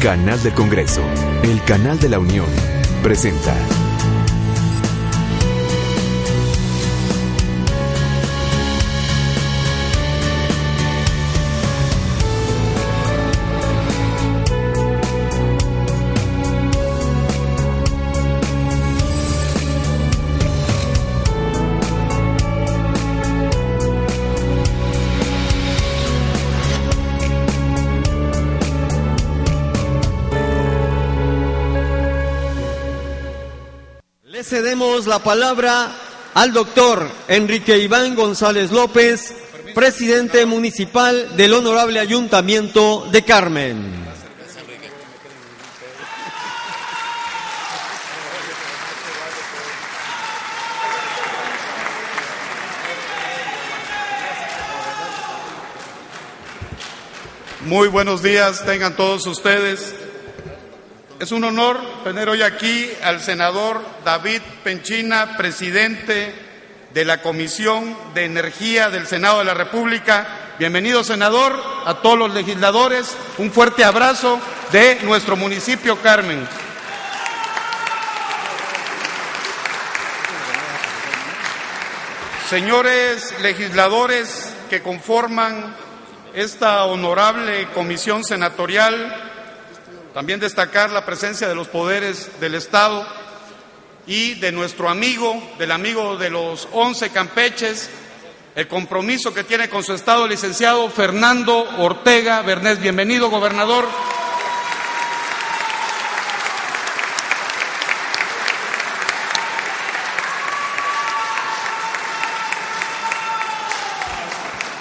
Canal del Congreso, el canal de la Unión, presenta. Cedemos la palabra al doctor Enrique Iván González López, presidente municipal del Honorable Ayuntamiento de Carmen. Muy buenos días, tengan todos ustedes. Es un honor tener hoy aquí al senador David Penchina, presidente de la Comisión de Energía del Senado de la República. Bienvenido, senador, a todos los legisladores. Un fuerte abrazo de nuestro municipio Carmen. Señores legisladores que conforman esta honorable comisión senatorial, también destacar la presencia de los poderes del Estado y de nuestro amigo, del amigo de los 11 Campeches, el compromiso que tiene con su Estado, el licenciado Fernando Ortega Bernés. Bienvenido, gobernador.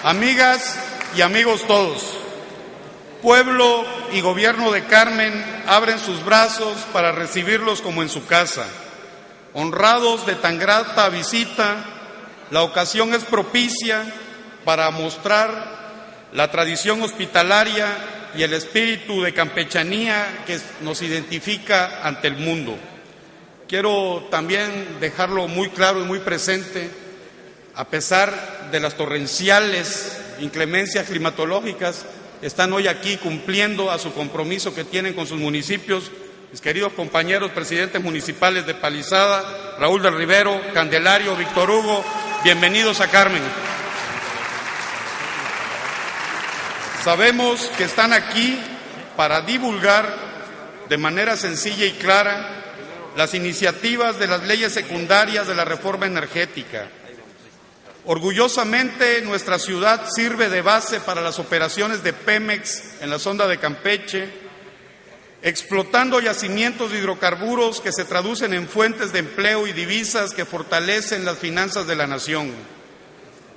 Amigas y amigos todos, pueblo y gobierno de Carmen abren sus brazos para recibirlos como en su casa. Honrados de tan grata visita, la ocasión es propicia para mostrar la tradición hospitalaria y el espíritu de campechanía que nos identifica ante el mundo. Quiero también dejarlo muy claro y muy presente, a pesar de las torrenciales inclemencias climatológicas, están hoy aquí cumpliendo a su compromiso que tienen con sus municipios, mis queridos compañeros presidentes municipales de Palizada, Raúl del Rivero, Candelario, Víctor Hugo, bienvenidos a Carmen. Sabemos que están aquí para divulgar de manera sencilla y clara las iniciativas de las leyes secundarias de la reforma energética. Orgullosamente, nuestra ciudad sirve de base para las operaciones de Pemex en la sonda de Campeche, explotando yacimientos de hidrocarburos que se traducen en fuentes de empleo y divisas que fortalecen las finanzas de la nación.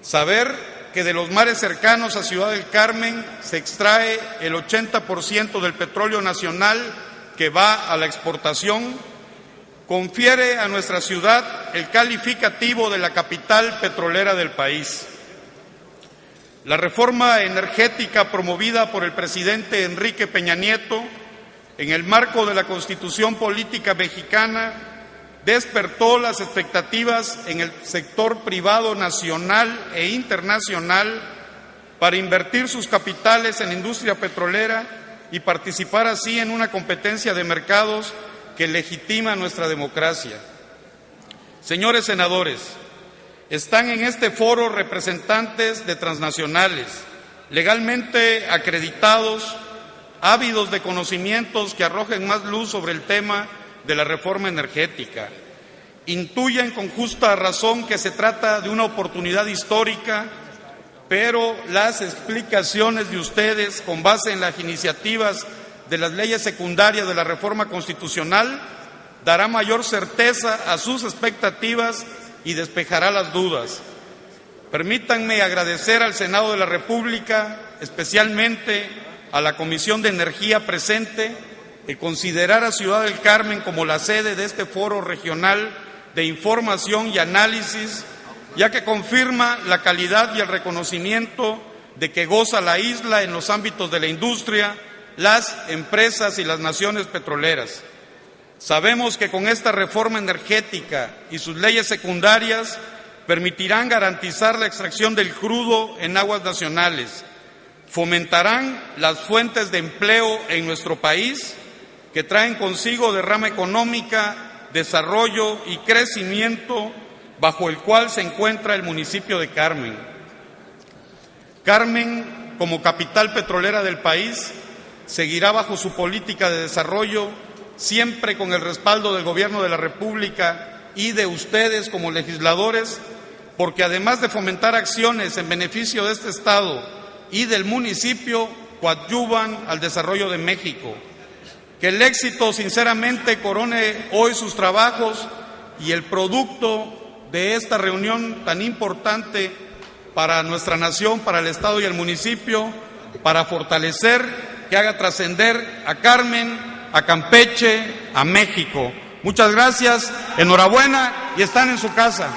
Saber que de los mares cercanos a Ciudad del Carmen se extrae el 80% del petróleo nacional que va a la exportación, confiere a nuestra ciudad el calificativo de la capital petrolera del país. La reforma energética promovida por el presidente Enrique Peña Nieto, en el marco de la Constitución Política Mexicana, despertó las expectativas en el sector privado nacional e internacional para invertir sus capitales en la industria petrolera y participar así en una competencia de mercados que legitima nuestra democracia. Señores senadores, están en este foro representantes de transnacionales, legalmente acreditados, ávidos de conocimientos que arrojen más luz sobre el tema de la reforma energética. Intuyen con justa razón que se trata de una oportunidad histórica, pero las explicaciones de ustedes, con base en las iniciativas de las leyes secundarias de la reforma constitucional, dará mayor certeza a sus expectativas y despejará las dudas. Permítanme agradecer al Senado de la República, especialmente a la Comisión de Energía presente, el considerar a Ciudad del Carmen como la sede de este foro regional de información y análisis, ya que confirma la calidad y el reconocimiento de que goza la isla en los ámbitos de la industria, las empresas y las naciones petroleras. Sabemos que con esta reforma energética y sus leyes secundarias permitirán garantizar la extracción del crudo en aguas nacionales, fomentarán las fuentes de empleo en nuestro país que traen consigo derrama económica, desarrollo y crecimiento bajo el cual se encuentra el municipio de Carmen. Carmen, como capital petrolera del país, seguirá bajo su política de desarrollo, siempre con el respaldo del Gobierno de la República y de ustedes como legisladores, porque además de fomentar acciones en beneficio de este Estado y del municipio, coadyuvan al desarrollo de México. Que el éxito sinceramente corone hoy sus trabajos y el producto de esta reunión tan importante para nuestra nación, para el Estado y el municipio, para fortalecer, que haga trascender a Carmen, a Campeche, a México. Muchas gracias, enhorabuena y están en su casa.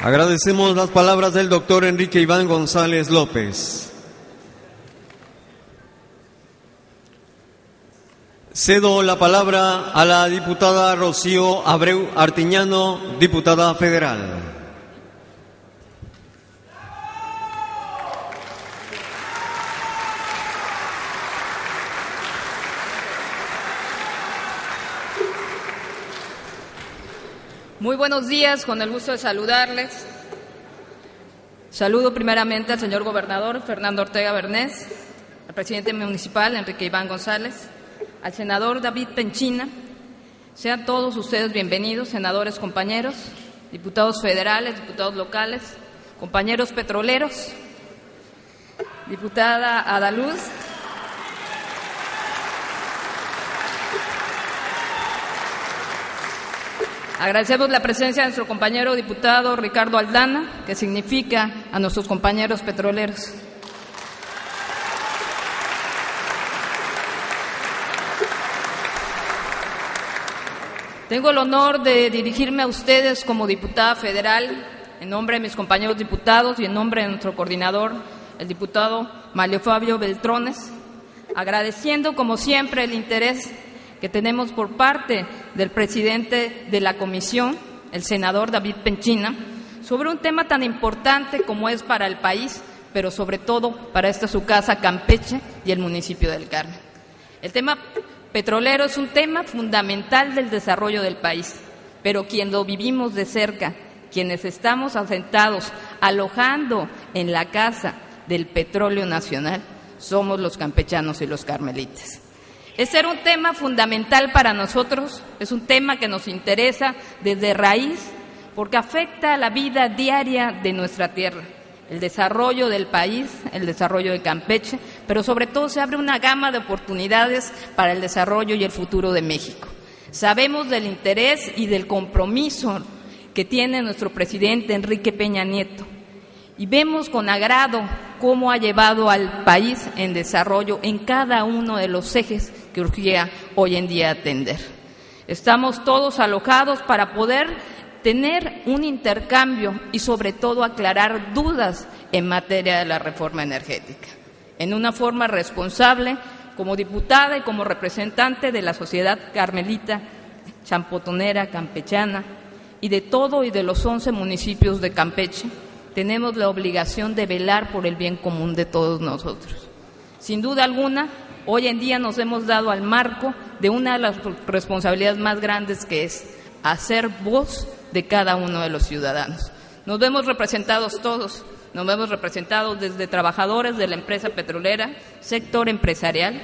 Agradecemos las palabras del doctor Enrique Iván González López. Cedo la palabra a la diputada Rocío Abreu Artiñano, diputada federal. Muy buenos días, con el gusto de saludarles. Saludo primeramente al señor gobernador Fernando Ortega Bernés, al presidente municipal Enrique Iván González, al senador David Penchina. Sean todos ustedes bienvenidos, senadores compañeros, diputados federales, diputados locales, compañeros petroleros, diputada Adaluz. Agradecemos la presencia de nuestro compañero diputado Ricardo Aldana, que significa a nuestros compañeros petroleros. Tengo el honor de dirigirme a ustedes como diputada federal, en nombre de mis compañeros diputados y en nombre de nuestro coordinador, el diputado Mario Fabio Beltrones, agradeciendo como siempre el interés que tenemos por parte del presidente de la comisión, el senador David Penchina, sobre un tema tan importante como es para el país, pero sobre todo para esta su casa Campeche y el municipio del Carmen. El tema petrolero es un tema fundamental del desarrollo del país, pero quien lo vivimos de cerca, quienes estamos asentados, alojando en la casa del petróleo nacional, somos los campechanos y los carmelitas. Ese era un tema fundamental para nosotros, es un tema que nos interesa desde raíz porque afecta a la vida diaria de nuestra tierra, el desarrollo del país, el desarrollo de Campeche, pero sobre todo se abre una gama de oportunidades para el desarrollo y el futuro de México. Sabemos del interés y del compromiso que tiene nuestro presidente Enrique Peña Nieto y vemos con agrado cómo ha llevado al país en desarrollo en cada uno de los ejes que urgía hoy en día atender. Estamos todos alojados para poder tener un intercambio y sobre todo aclarar dudas en materia de la reforma energética, en una forma responsable, como diputada y como representante de la sociedad carmelita, champotonera, campechana y de todo y de los 11 municipios de Campeche. Tenemos la obligación de velar por el bien común de todos nosotros. Sin duda alguna, hoy en día nos hemos dado al marco de una de las responsabilidades más grandes, que es hacer voz de cada uno de los ciudadanos. Nos vemos representados todos, nos vemos representados desde trabajadores de la empresa petrolera, sector empresarial,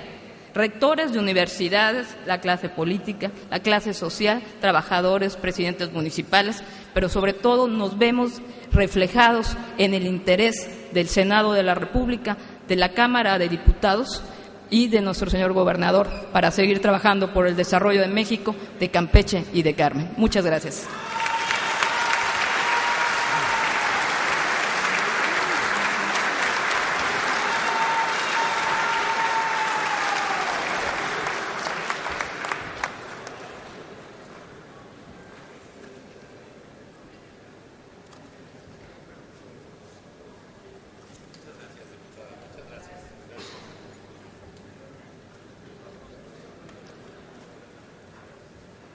rectores de universidades, la clase política, la clase social, trabajadores, presidentes municipales, pero sobre todo nos vemos reflejados en el interés del Senado de la República, de la Cámara de Diputados y de nuestro señor gobernador para seguir trabajando por el desarrollo de México, de Campeche y de Carmen. Muchas gracias.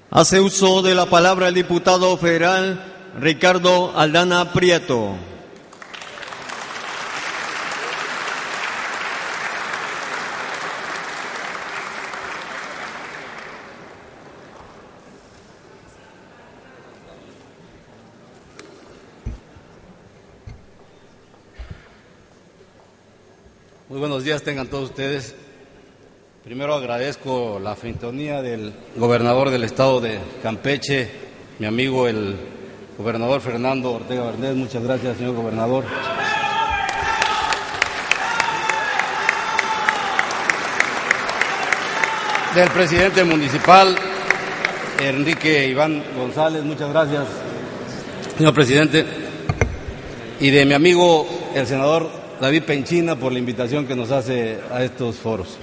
Hace uso de la palabra el diputado federal Ricardo Aldana Prieto. Muy buenos días tengan todos ustedes. Primero agradezco la sintonía del gobernador del estado de Campeche, mi amigo el gobernador Fernando Ortega Bernés. Muchas gracias, señor gobernador. Del presidente municipal, Enrique Iván González. Muchas gracias, señor presidente. Y de mi amigo, el senador David Penchina, por la invitación que nos hace a estos foros.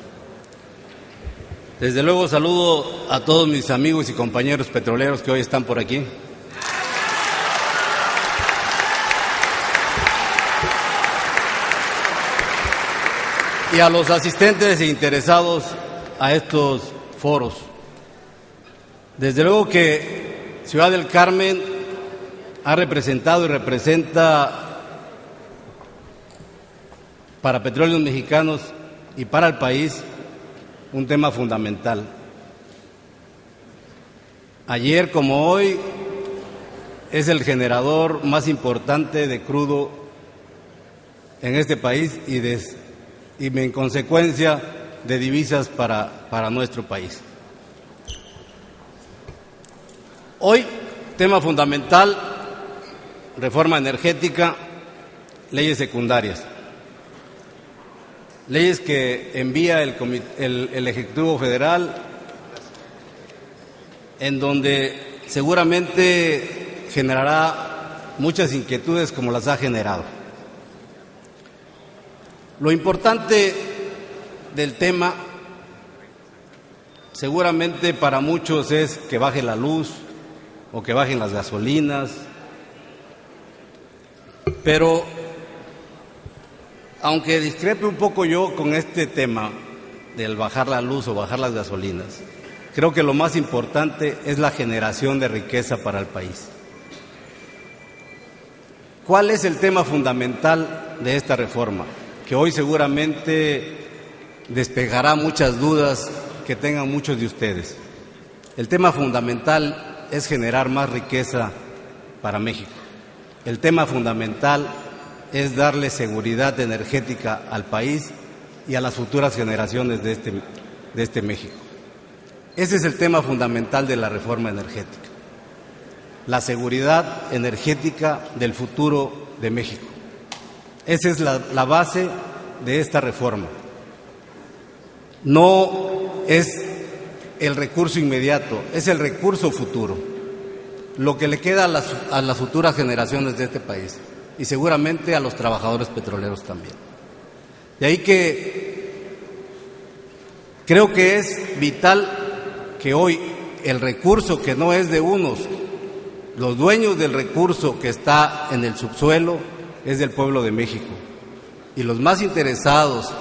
Desde luego saludo a todos mis amigos y compañeros petroleros que hoy están por aquí. Y a los asistentes e interesados a estos foros. Desde luego que Ciudad del Carmen ha representado y representa para Petróleos Mexicanos y para el país un tema fundamental. Ayer como hoy es el generador más importante de crudo en este país y en consecuencia de divisas para nuestro país. Hoy, tema fundamental, reforma energética, leyes secundarias. Leyes que envía el Ejecutivo Federal, en donde seguramente generará muchas inquietudes como las ha generado. Lo importante del tema, seguramente para muchos, es que baje la luz o que bajen las gasolinas, pero aunque discrepe un poco yo con este tema del bajar la luz o bajar las gasolinas, creo que lo más importante es la generación de riqueza para el país. ¿Cuál es el tema fundamental de esta reforma? Que hoy seguramente despejará muchas dudas que tengan muchos de ustedes. El tema fundamental es generar más riqueza para México. El tema fundamental es darle seguridad energética al país y a las futuras generaciones de este México. Ese es el tema fundamental de la reforma energética, la seguridad energética del futuro de México. Esa es la base de esta reforma. No es el recurso inmediato, es el recurso futuro, lo que le queda a las futuras generaciones de este país y seguramente a los trabajadores petroleros también. De ahí que creo que es vital que hoy el recurso, que no es de unos, los dueños del recurso que está en el subsuelo es del pueblo de México, y los más interesados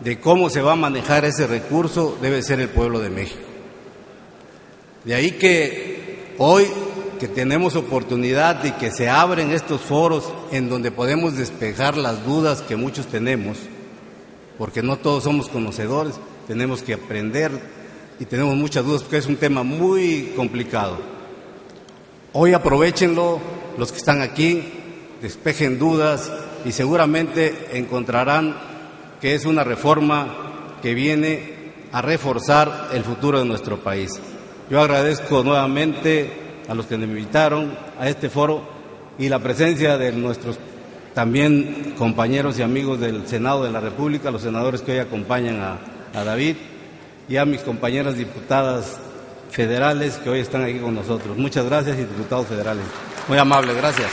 de cómo se va a manejar ese recurso debe ser el pueblo de México. De ahí que hoy que tenemos oportunidad y que se abren estos foros en donde podemos despejar las dudas que muchos tenemos, porque no todos somos conocedores, tenemos que aprender y tenemos muchas dudas porque es un tema muy complicado. Hoy aprovéchenlo, los que están aquí, despejen dudas y seguramente encontrarán que es una reforma que viene a reforzar el futuro de nuestro país. Yo agradezco nuevamente a los que me invitaron a este foro y la presencia de nuestros también compañeros y amigos del Senado de la República, los senadores que hoy acompañan a David, y a mis compañeras diputadas federales que hoy están aquí con nosotros. Muchas gracias, y diputados federales. Muy amables, gracias.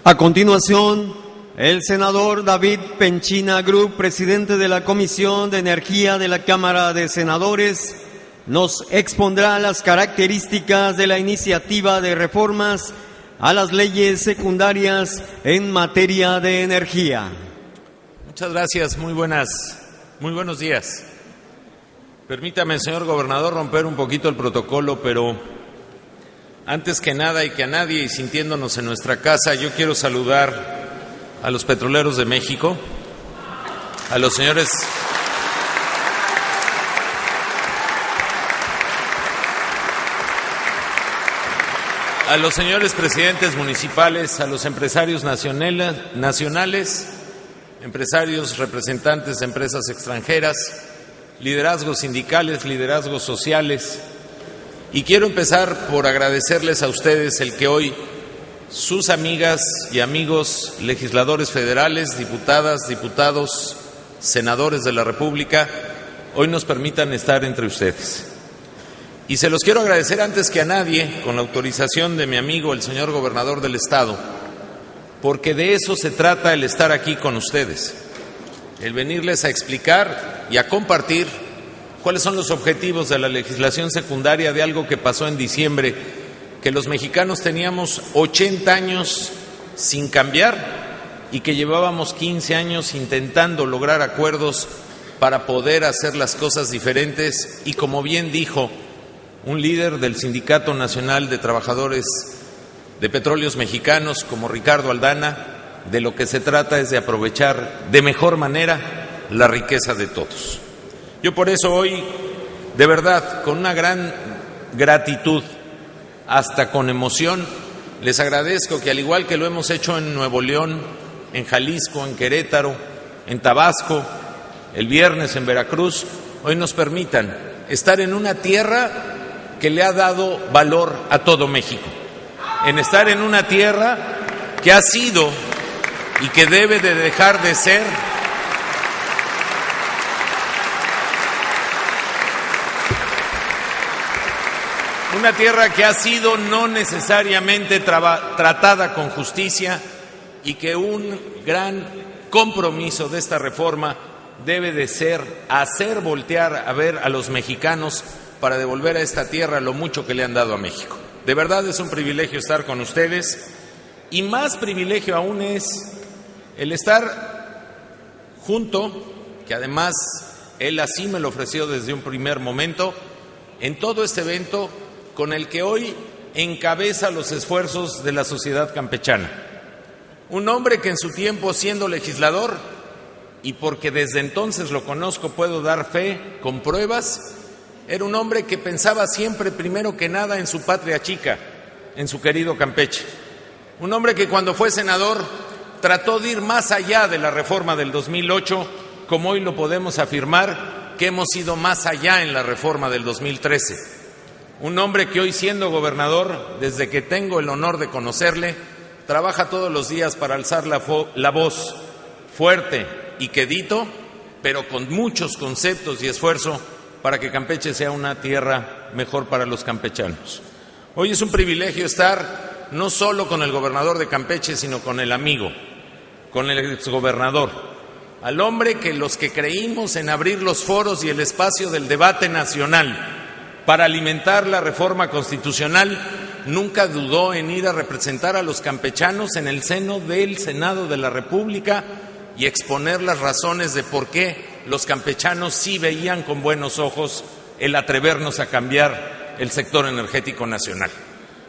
A continuación, el senador David Penchina Group, presidente de la Comisión de Energía de la Cámara de Senadores, nos expondrá las características de la iniciativa de reformas a las leyes secundarias en materia de energía. Muchas gracias, muy buenos días. Permítame, señor gobernador, romper un poquito el protocolo, pero antes que nada y que a nadie, y sintiéndonos en nuestra casa, yo quiero saludar a los petroleros de México, a los señores presidentes municipales, a los empresarios nacionales, empresarios representantes de empresas extranjeras, liderazgos sindicales, liderazgos sociales. Y quiero empezar por agradecerles a ustedes el que hoy sus amigas y amigos legisladores federales, diputadas, diputados, senadores de la República, hoy nos permitan estar entre ustedes. Y se los quiero agradecer antes que a nadie, con la autorización de mi amigo el señor gobernador del Estado, porque de eso se trata el estar aquí con ustedes, el venirles a explicar y a compartir cuáles son los objetivos de la legislación secundaria de algo que pasó en diciembre, que los mexicanos teníamos 80 años sin cambiar y que llevábamos 15 años intentando lograr acuerdos para poder hacer las cosas diferentes. Y como bien dijo un líder del Sindicato Nacional de Trabajadores de Petróleos Mexicanos, como Ricardo Aldana, de lo que se trata es de aprovechar de mejor manera la riqueza de todos. Yo por eso hoy, de verdad, con una gran gratitud, hasta con emoción, les agradezco que, al igual que lo hemos hecho en Nuevo León, en Jalisco, en Querétaro, en Tabasco, el viernes en Veracruz, hoy nos permitan estar en una tierra que le ha dado valor a todo México, en estar en una tierra que ha sido y que debe de dejar de ser una tierra que ha sido no necesariamente tratada con justicia, y que un gran compromiso de esta reforma debe de ser hacer voltear a ver a los mexicanos para devolver a esta tierra lo mucho que le han dado a México. De verdad es un privilegio estar con ustedes, y más privilegio aún es el estar junto, que además él así me lo ofreció desde un primer momento, en todo este evento con el que hoy encabeza los esfuerzos de la sociedad campechana. Un hombre que en su tiempo, siendo legislador, y porque desde entonces lo conozco, puedo dar fe con pruebas, era un hombre que pensaba siempre, primero que nada, en su patria chica, en su querido Campeche. Un hombre que cuando fue senador trató de ir más allá de la reforma del 2008, como hoy lo podemos afirmar que hemos ido más allá en la reforma del 2013. Un hombre que hoy, siendo gobernador, desde que tengo el honor de conocerle, trabaja todos los días para alzar la voz fuerte y quedito, pero con muchos conceptos y esfuerzo para que Campeche sea una tierra mejor para los campechanos. Hoy es un privilegio estar no solo con el gobernador de Campeche, sino con el amigo, con el exgobernador, al hombre que los que creímos en abrir los foros y el espacio del debate nacional para alimentar la reforma constitucional, nunca dudó en ir a representar a los campechanos en el seno del Senado de la República y exponer las razones de por qué los campechanos sí veían con buenos ojos el atrevernos a cambiar el sector energético nacional.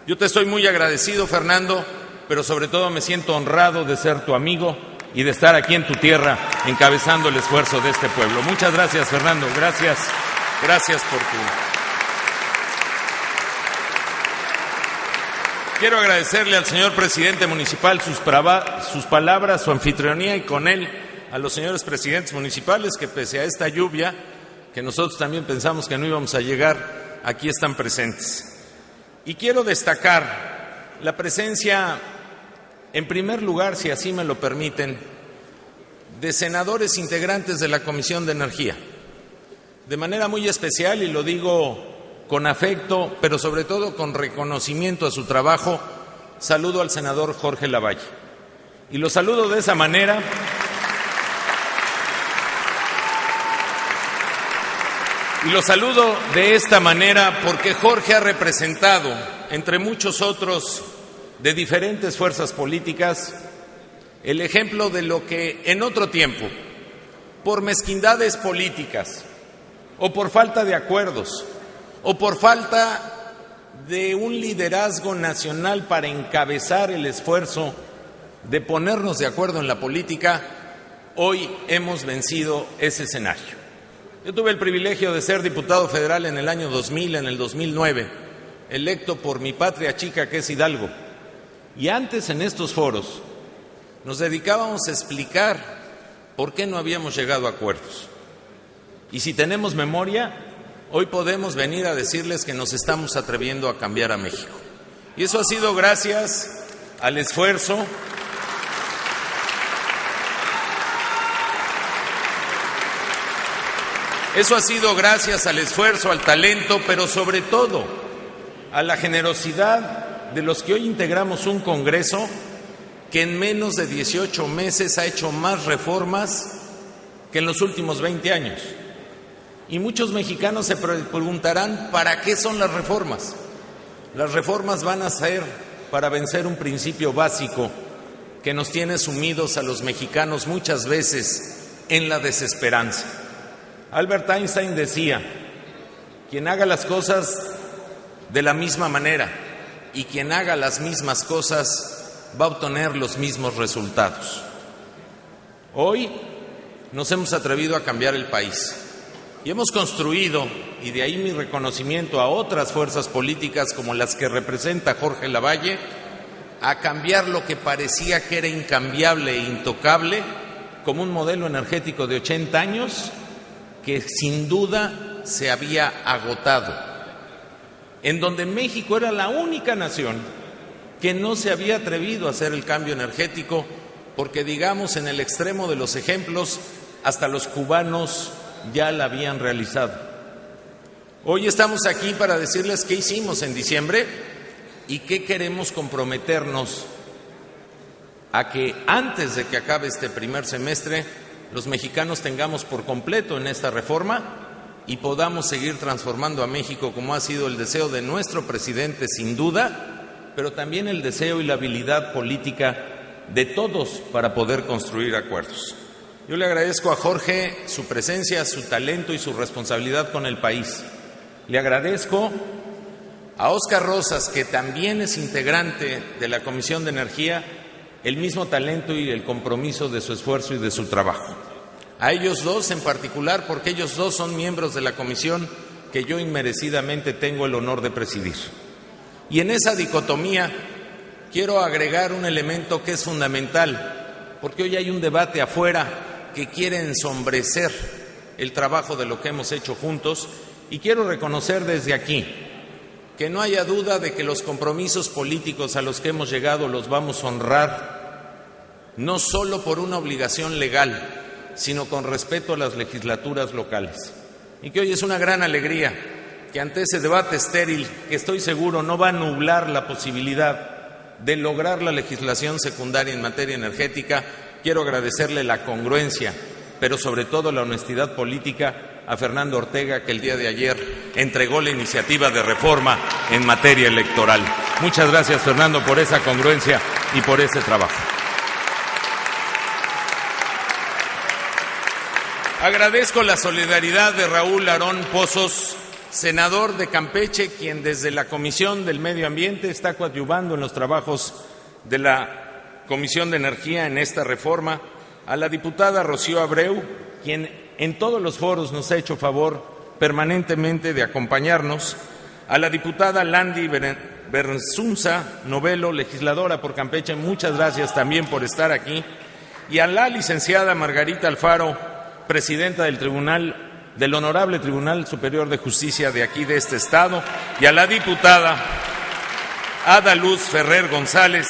Yo te estoy muy agradecido, Fernando, pero sobre todo me siento honrado de ser tu amigo y de estar aquí en tu tierra encabezando el esfuerzo de este pueblo. Muchas gracias, Fernando. Gracias por tu... Quiero agradecerle al señor presidente municipal sus palabras, su anfitrionía, y con él a los señores presidentes municipales que, pese a esta lluvia, que nosotros también pensamos que no íbamos a llegar, aquí están presentes. Y quiero destacar la presencia, en primer lugar, si así me lo permiten, de senadores integrantes de la Comisión de Energía. De manera muy especial, y lo digo con afecto, pero sobre todo con reconocimiento a su trabajo, saludo al senador Jorge Lavalle. Y lo saludo de esa manera Y lo saludo de esta manera porque Jorge ha representado, entre muchos otros de diferentes fuerzas políticas, el ejemplo de lo que en otro tiempo, por mezquindades políticas, o por falta de acuerdos, o por falta de un liderazgo nacional para encabezar el esfuerzo de ponernos de acuerdo en la política, hoy hemos vencido ese escenario. Yo tuve el privilegio de ser diputado federal en el año 2000, en el 2009, electo por mi patria chica que es Hidalgo. Y antes en estos foros nos dedicábamos a explicar por qué no habíamos llegado a acuerdos. Y si tenemos memoria, hoy podemos venir a decirles que nos estamos atreviendo a cambiar a México. Y eso ha sido gracias al esfuerzo al talento, pero sobre todo a la generosidad de los que hoy integramos un Congreso que en menos de 18 meses ha hecho más reformas que en los últimos 20 años. Y muchos mexicanos se preguntarán, ¿para qué son las reformas? Las reformas van a ser para vencer un principio básico que nos tiene sumidos a los mexicanos muchas veces en la desesperanza. Albert Einstein decía, quien haga las cosas de la misma manera y quien haga las mismas cosas va a obtener los mismos resultados. Hoy nos hemos atrevido a cambiar el país y hemos construido, y de ahí mi reconocimiento a otras fuerzas políticas como las que representa Jorge Lavalle, a cambiar lo que parecía que era incambiable e intocable como un modelo energético de 80 años que sin duda se había agotado, en donde México era la única nación que no se había atrevido a hacer el cambio energético, porque digamos en el extremo de los ejemplos, hasta los cubanos ya la habían realizado. Hoy estamos aquí para decirles qué hicimos en diciembre y qué queremos comprometernos a que antes de que acabe este primer semestre los mexicanos tengamos por completo en esta reforma y podamos seguir transformando a México como ha sido el deseo de nuestro presidente sin duda, pero también el deseo y la habilidad política de todos para poder construir acuerdos. Yo le agradezco a Jorge su presencia, su talento y su responsabilidad con el país. Le agradezco a Óscar Rosas, que también es integrante de la Comisión de Energía, el mismo talento y el compromiso de su esfuerzo y de su trabajo. A ellos dos en particular, porque ellos dos son miembros de la comisión que yo inmerecidamente tengo el honor de presidir. Y en esa dicotomía quiero agregar un elemento que es fundamental, porque hoy hay un debate afuera que quiere ensombrecer el trabajo de lo que hemos hecho juntos, y quiero reconocer desde aquí que no haya duda de que los compromisos políticos a los que hemos llegado los vamos a honrar, no solo por una obligación legal, sino con respeto a las legislaturas locales. Y que hoy es una gran alegría que ante ese debate estéril, que estoy seguro no va a nublar la posibilidad de lograr la legislación secundaria en materia energética, quiero agradecerle la congruencia, pero sobre todo la honestidad política a Fernando Ortega, que el día de ayer entregó la iniciativa de reforma en materia electoral. Muchas gracias, Fernando, por esa congruencia y por ese trabajo. Agradezco la solidaridad de Raúl Aarón Pozos, senador de Campeche, quien desde la Comisión del Medio Ambiente está coadyuvando en los trabajos de la Comisión de Energía en esta reforma, a la diputada Rocío Abreu, quien en todos los foros nos ha hecho favor permanentemente de acompañarnos, a la diputada Landy Bernsunza Novelo, legisladora por Campeche, muchas gracias también por estar aquí, y a la licenciada Margarita Alfaro, presidenta del Honorable Tribunal Superior de Justicia de aquí, de este estado, y a la diputada Ada Luz Ferrer González,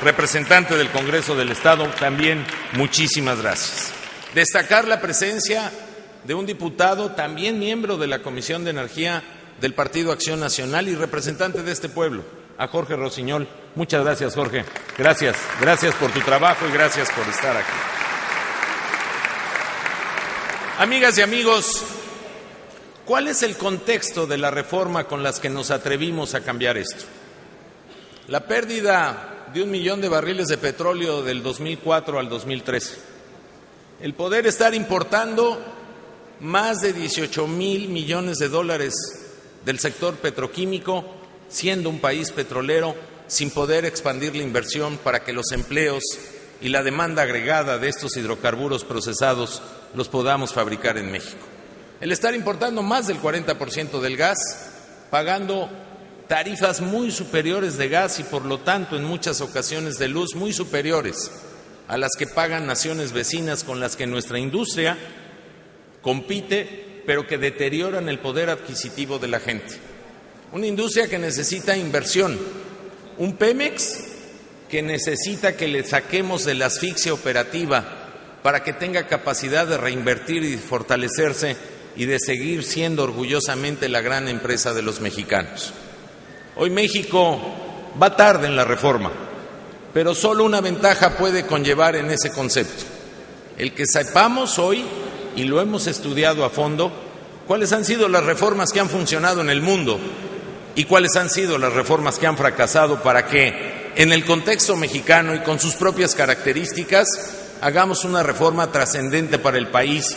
representante del Congreso del Estado, también muchísimas gracias. Destacar la presencia de un diputado, también miembro de la Comisión de Energía del Partido Acción Nacional y representante de este pueblo, a Jorge Rosiñol. Muchas gracias, Jorge. Gracias por tu trabajo y gracias por estar aquí. Amigas y amigos, ¿Cuál es el contexto de la reforma con las que nos atrevimos a cambiar esto? La pérdida de 1 millón de barriles de petróleo del 2004 al 2013. El poder estar importando más de 18,000 millones de dólares del sector petroquímico, siendo un país petrolero, sin poder expandir la inversión para que los empleos y la demanda agregada de estos hidrocarburos procesados los podamos fabricar en México. El estar importando más del 40% del gas, pagando tarifas muy superiores de gas y por lo tanto en muchas ocasiones de luz muy superiores a las que pagan naciones vecinas con las que nuestra industria compite, pero que deterioran el poder adquisitivo de la gente. Una industria que necesita inversión, un Pemex que necesita que le saquemos de la asfixia operativa para que tenga capacidad de reinvertir y fortalecerse y de seguir siendo orgullosamente la gran empresa de los mexicanos. Hoy México va tarde en la reforma, pero solo una ventaja puede conllevar en ese concepto: el que sepamos hoy, y lo hemos estudiado a fondo, cuáles han sido las reformas que han funcionado en el mundo y cuáles han sido las reformas que han fracasado, para que en el contexto mexicano y con sus propias características hagamos una reforma trascendente para el país,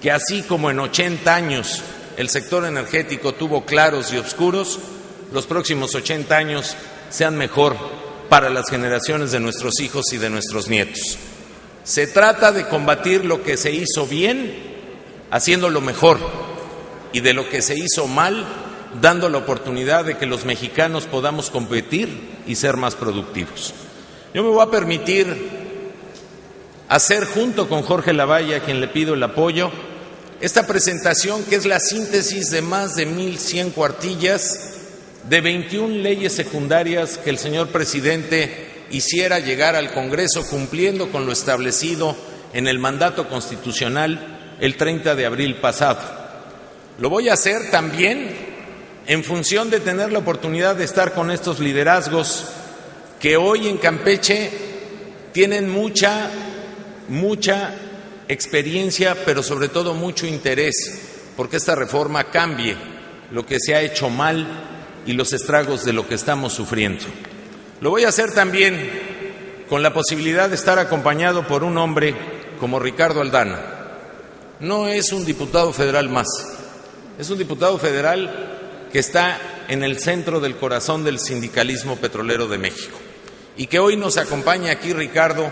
que así como en 80 años el sector energético tuvo claros y oscuros, los próximos 80 años sean mejor para las generaciones de nuestros hijos y de nuestros nietos. Se trata de combatir lo que se hizo bien, haciéndolo mejor, y de lo que se hizo mal, dando la oportunidad de que los mexicanos podamos competir y ser más productivos. Yo me voy a permitir hacer, junto con Jorge Lavalle, a quien le pido el apoyo, esta presentación, que es la síntesis de más de 1,100 cuartillas de 21 leyes secundarias que el señor presidente hiciera llegar al Congreso, cumpliendo con lo establecido en el mandato constitucional el 30 de abril pasado. Lo voy a hacer también en función de tener la oportunidad de estar con estos liderazgos que hoy en Campeche tienen mucha experiencia, pero sobre todo mucho interés, porque esta reforma cambie lo que se ha hecho mal y los estragos de lo que estamos sufriendo. Lo voy a hacer también con la posibilidad de estar acompañado por un hombre como Ricardo Aldana. No es un diputado federal más, es un diputado federal que está en el centro del corazón del sindicalismo petrolero de México, y que hoy nos acompaña aquí. Ricardo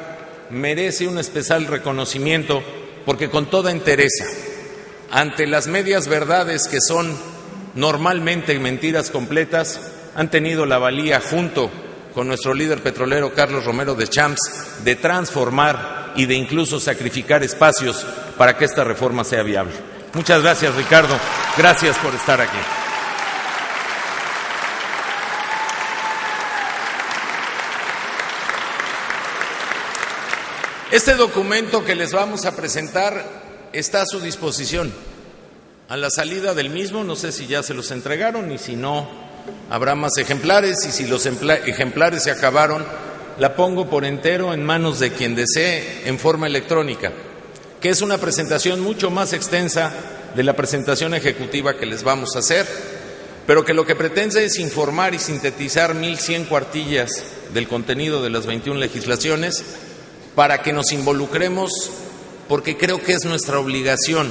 merece un especial reconocimiento, porque con toda entereza, ante las medias verdades que son normalmente mentiras completas, han tenido la valía, junto con nuestro líder petrolero Carlos Romero de Champs, de transformar y de incluso sacrificar espacios para que esta reforma sea viable. Muchas gracias, Ricardo. Gracias por estar aquí. Este documento que les vamos a presentar está a su disposición. A la salida del mismo, no sé si ya se los entregaron, y si no, habrá más ejemplares, y si los ejemplares se acabaron, la pongo por entero en manos de quien desee en forma electrónica, que es una presentación mucho más extensa de la presentación ejecutiva que les vamos a hacer, pero que lo que pretende es informar y sintetizar 1,100 cuartillas del contenido de las 21 legislaciones, para que nos involucremos, porque creo que es nuestra obligación,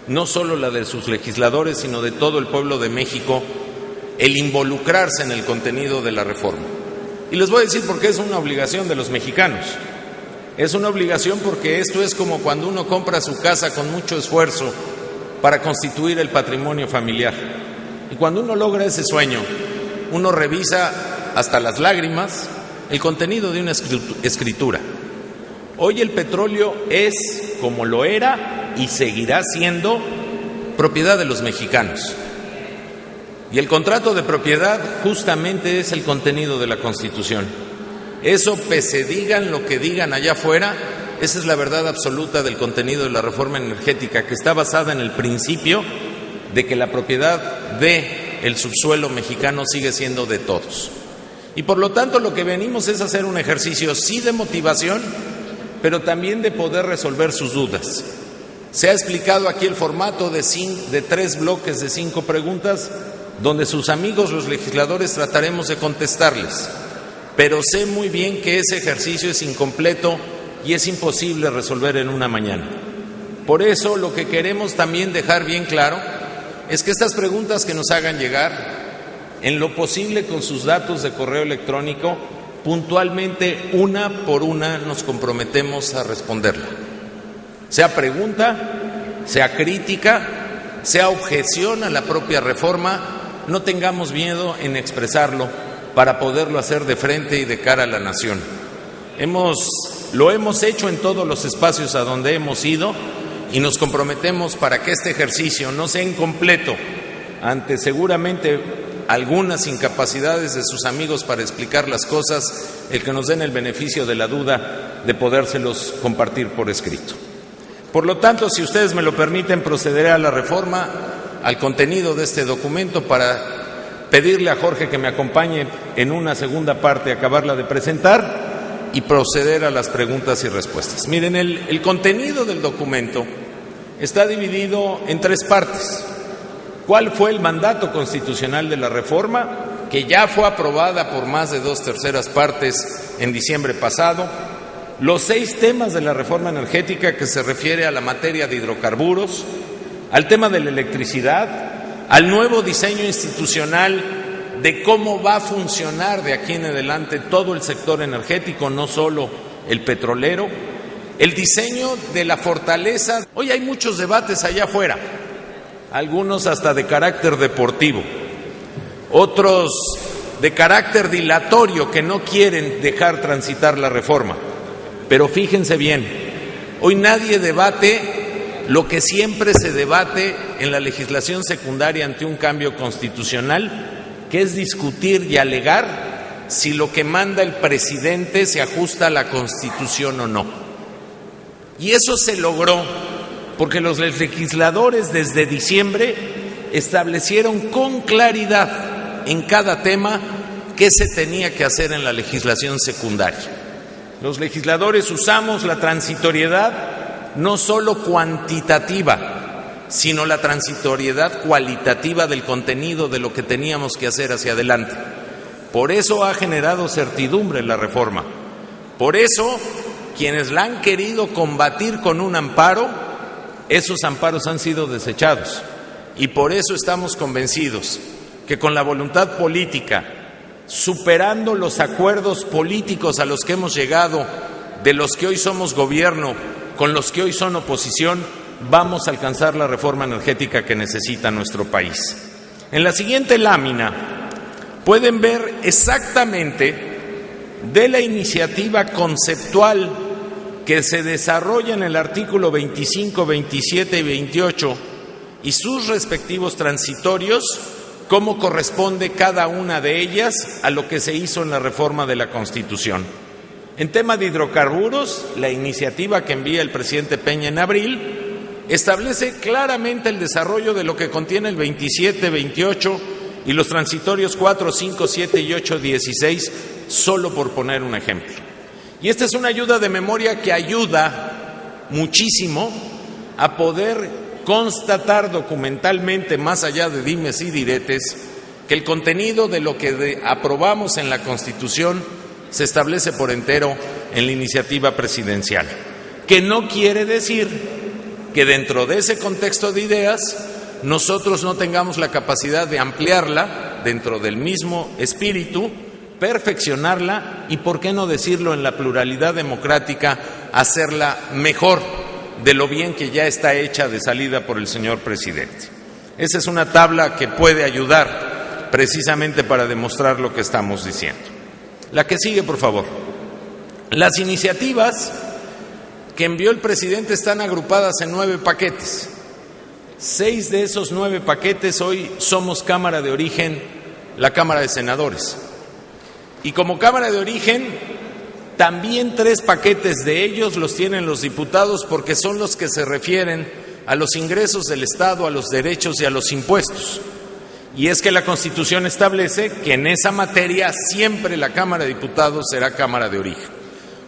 no solo la de sus legisladores, sino de todo el pueblo de México, el involucrarse en el contenido de la reforma. Y les voy a decir por qué es una obligación de los mexicanos. Es una obligación porque esto es como cuando uno compra su casa con mucho esfuerzo para constituir el patrimonio familiar. Y cuando uno logra ese sueño, uno revisa hasta las lágrimas el contenido de una escritura. Hoy el petróleo es, como lo era y seguirá siendo, propiedad de los mexicanos. Y el contrato de propiedad justamente es el contenido de la Constitución. Eso, pese digan lo que digan allá afuera, esa es la verdad absoluta del contenido de la reforma energética, que está basada en el principio de que la propiedad del subsuelo mexicano sigue siendo de todos. Y por lo tanto lo que venimos es hacer un ejercicio sí de motivación, pero también de poder resolver sus dudas. Se ha explicado aquí el formato de 3 bloques de 5 preguntas, donde sus amigos, los legisladores, trataremos de contestarles. Pero sé muy bien que ese ejercicio es incompleto y es imposible resolver en una mañana. Por eso, lo que queremos también dejar bien claro es que estas preguntas que nos hagan llegar, en lo posible con sus datos de correo electrónico, puntualmente, una por una, nos comprometemos a responderla. Sea pregunta, sea crítica, sea objeción a la propia reforma, no tengamos miedo en expresarlo para poderlo hacer de frente y de cara a la nación. Lo hemos hecho en todos los espacios a donde hemos ido y nos comprometemos para que este ejercicio no sea incompleto ante seguramente algunas incapacidades de sus amigos para explicar las cosas, el que nos den el beneficio de la duda de podérselos compartir por escrito. Por lo tanto, si ustedes me lo permiten, procederé a la reforma, al contenido de este documento, para pedirle a Jorge que me acompañe en una segunda parte, acabarla de presentar y proceder a las preguntas y respuestas. Miren, el contenido del documento está dividido en 3 partes. ¿Cuál fue el mandato constitucional de la reforma? Que ya fue aprobada por más de 2/3 partes en diciembre pasado. Los 6 temas de la reforma energética, que se refiere a la materia de hidrocarburos, al tema de la electricidad, al nuevo diseño institucional de cómo va a funcionar de aquí en adelante todo el sector energético, no solo el petrolero, el diseño de la fortaleza. Hoy hay muchos debates allá afuera, algunos hasta de carácter deportivo, otros de carácter dilatorio que no quieren dejar transitar la reforma. Pero fíjense bien, hoy nadie debate lo que siempre se debate en la legislación secundaria ante un cambio constitucional, que es discutir y alegar si lo que manda el presidente se ajusta a la Constitución o no. Y eso se logró porque los legisladores desde diciembre establecieron con claridad en cada tema qué se tenía que hacer en la legislación secundaria. Los legisladores usamos la transitoriedad no solo cuantitativa, sino la transitoriedad cualitativa del contenido de lo que teníamos que hacer hacia adelante. Por eso ha generado certidumbre la reforma. Por eso, quienes la han querido combatir con un amparo, esos amparos han sido desechados. Y por eso estamos convencidos que con la voluntad política, superando los acuerdos políticos a los que hemos llegado, de los que hoy somos gobierno, con los que hoy son oposición, vamos a alcanzar la reforma energética que necesita nuestro país. En la siguiente lámina pueden ver exactamente de la iniciativa conceptual que se desarrolla en el artículo 25, 27 y 28 y sus respectivos transitorios, cómo corresponde cada una de ellas a lo que se hizo en la reforma de la Constitución. En tema de hidrocarburos, la iniciativa que envía el presidente Peña en abril establece claramente el desarrollo de lo que contiene el 27, 28 y los transitorios 4, 5, 7 y 8, 16, solo por poner un ejemplo. Y esta es una ayuda de memoria que ayuda muchísimo a poder constatar documentalmente, más allá de dimes y diretes, que el contenido de lo que aprobamos en la Constitución se establece por entero en la iniciativa presidencial, que no quiere decir que dentro de ese contexto de ideas nosotros no tengamos la capacidad de ampliarla dentro del mismo espíritu, perfeccionarla y, por qué no decirlo, en la pluralidad democrática, hacerla mejor de lo bien que ya está hecha de salida por el señor presidente. Esa es una tabla que puede ayudar precisamente para demostrar lo que estamos diciendo. La que sigue, por favor. Las iniciativas que envió el presidente están agrupadas en 9 paquetes. 6 de esos 9 paquetes hoy somos Cámara de Origen, la Cámara de Senadores. Y como Cámara de Origen, también 3 paquetes de ellos los tienen los diputados, porque son los que se refieren a los ingresos del Estado, a los derechos y a los impuestos. Y es que la Constitución establece que en esa materia siempre la Cámara de Diputados será Cámara de Origen.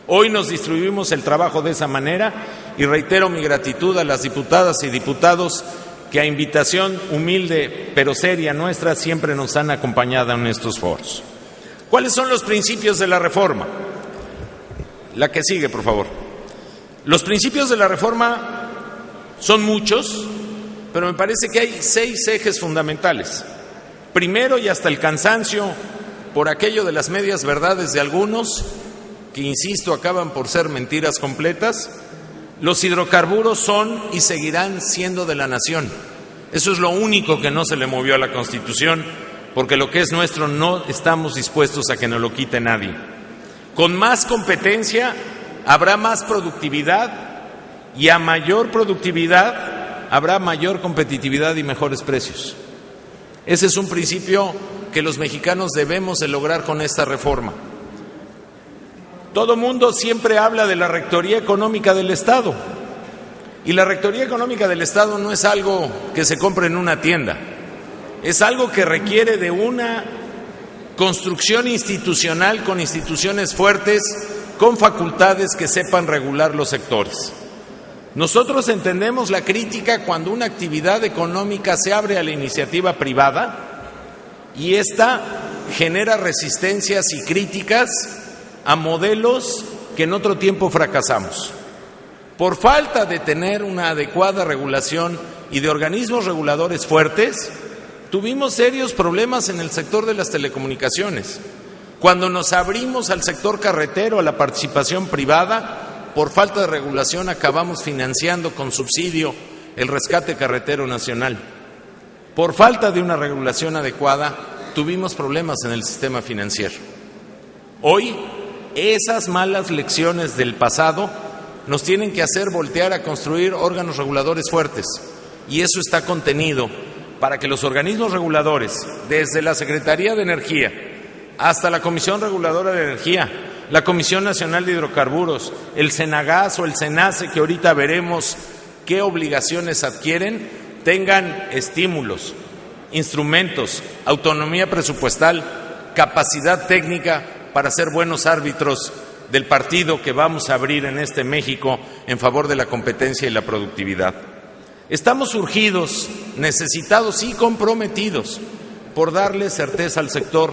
Hoy nos distribuimos el trabajo de esa manera y reitero mi gratitud a las diputadas y diputados que a invitación humilde pero seria nuestra siempre nos han acompañado en estos foros. ¿Cuáles son los principios de la reforma? La que sigue, por favor. Los principios de la reforma son muchos, pero me parece que hay 6 ejes fundamentales. Primero, y hasta el cansancio, por aquello de las medias verdades de algunos, que insisto, acaban por ser mentiras completas, los hidrocarburos son y seguirán siendo de la nación. Eso es lo único que no se le movió a la Constitución, porque lo que es nuestro no estamos dispuestos a que nos lo quite nadie. Con más competencia habrá más productividad, y a mayor productividad habrá mayor competitividad y mejores precios. Ese es un principio que los mexicanos debemos de lograr con esta reforma. Todo mundo siempre habla de la Rectoría Económica del Estado, y la Rectoría Económica del Estado no es algo que se compre en una tienda, es algo que requiere de una construcción institucional con instituciones fuertes, con facultades que sepan regular los sectores. Nosotros entendemos la crítica cuando una actividad económica se abre a la iniciativa privada y esta genera resistencias y críticas a modelos que en otro tiempo fracasamos. Por falta de tener una adecuada regulación y de organismos reguladores fuertes, tuvimos serios problemas en el sector de las telecomunicaciones. Cuando nos abrimos al sector carretero, a la participación privada, por falta de regulación acabamos financiando con subsidio el rescate carretero nacional. Por falta de una regulación adecuada, tuvimos problemas en el sistema financiero. Hoy, esas malas lecciones del pasado nos tienen que hacer voltear a construir órganos reguladores fuertes, y eso está contenido para que los organismos reguladores, desde la Secretaría de Energía hasta la Comisión Reguladora de Energía, la Comisión Nacional de Hidrocarburos, el Senagas o el Senace, que ahorita veremos qué obligaciones adquieren, tengan estímulos, instrumentos, autonomía presupuestal, capacidad técnica para ser buenos árbitros del partido que vamos a abrir en este México en favor de la competencia y la productividad. Estamos urgidos, necesitados y comprometidos por darle certeza al sector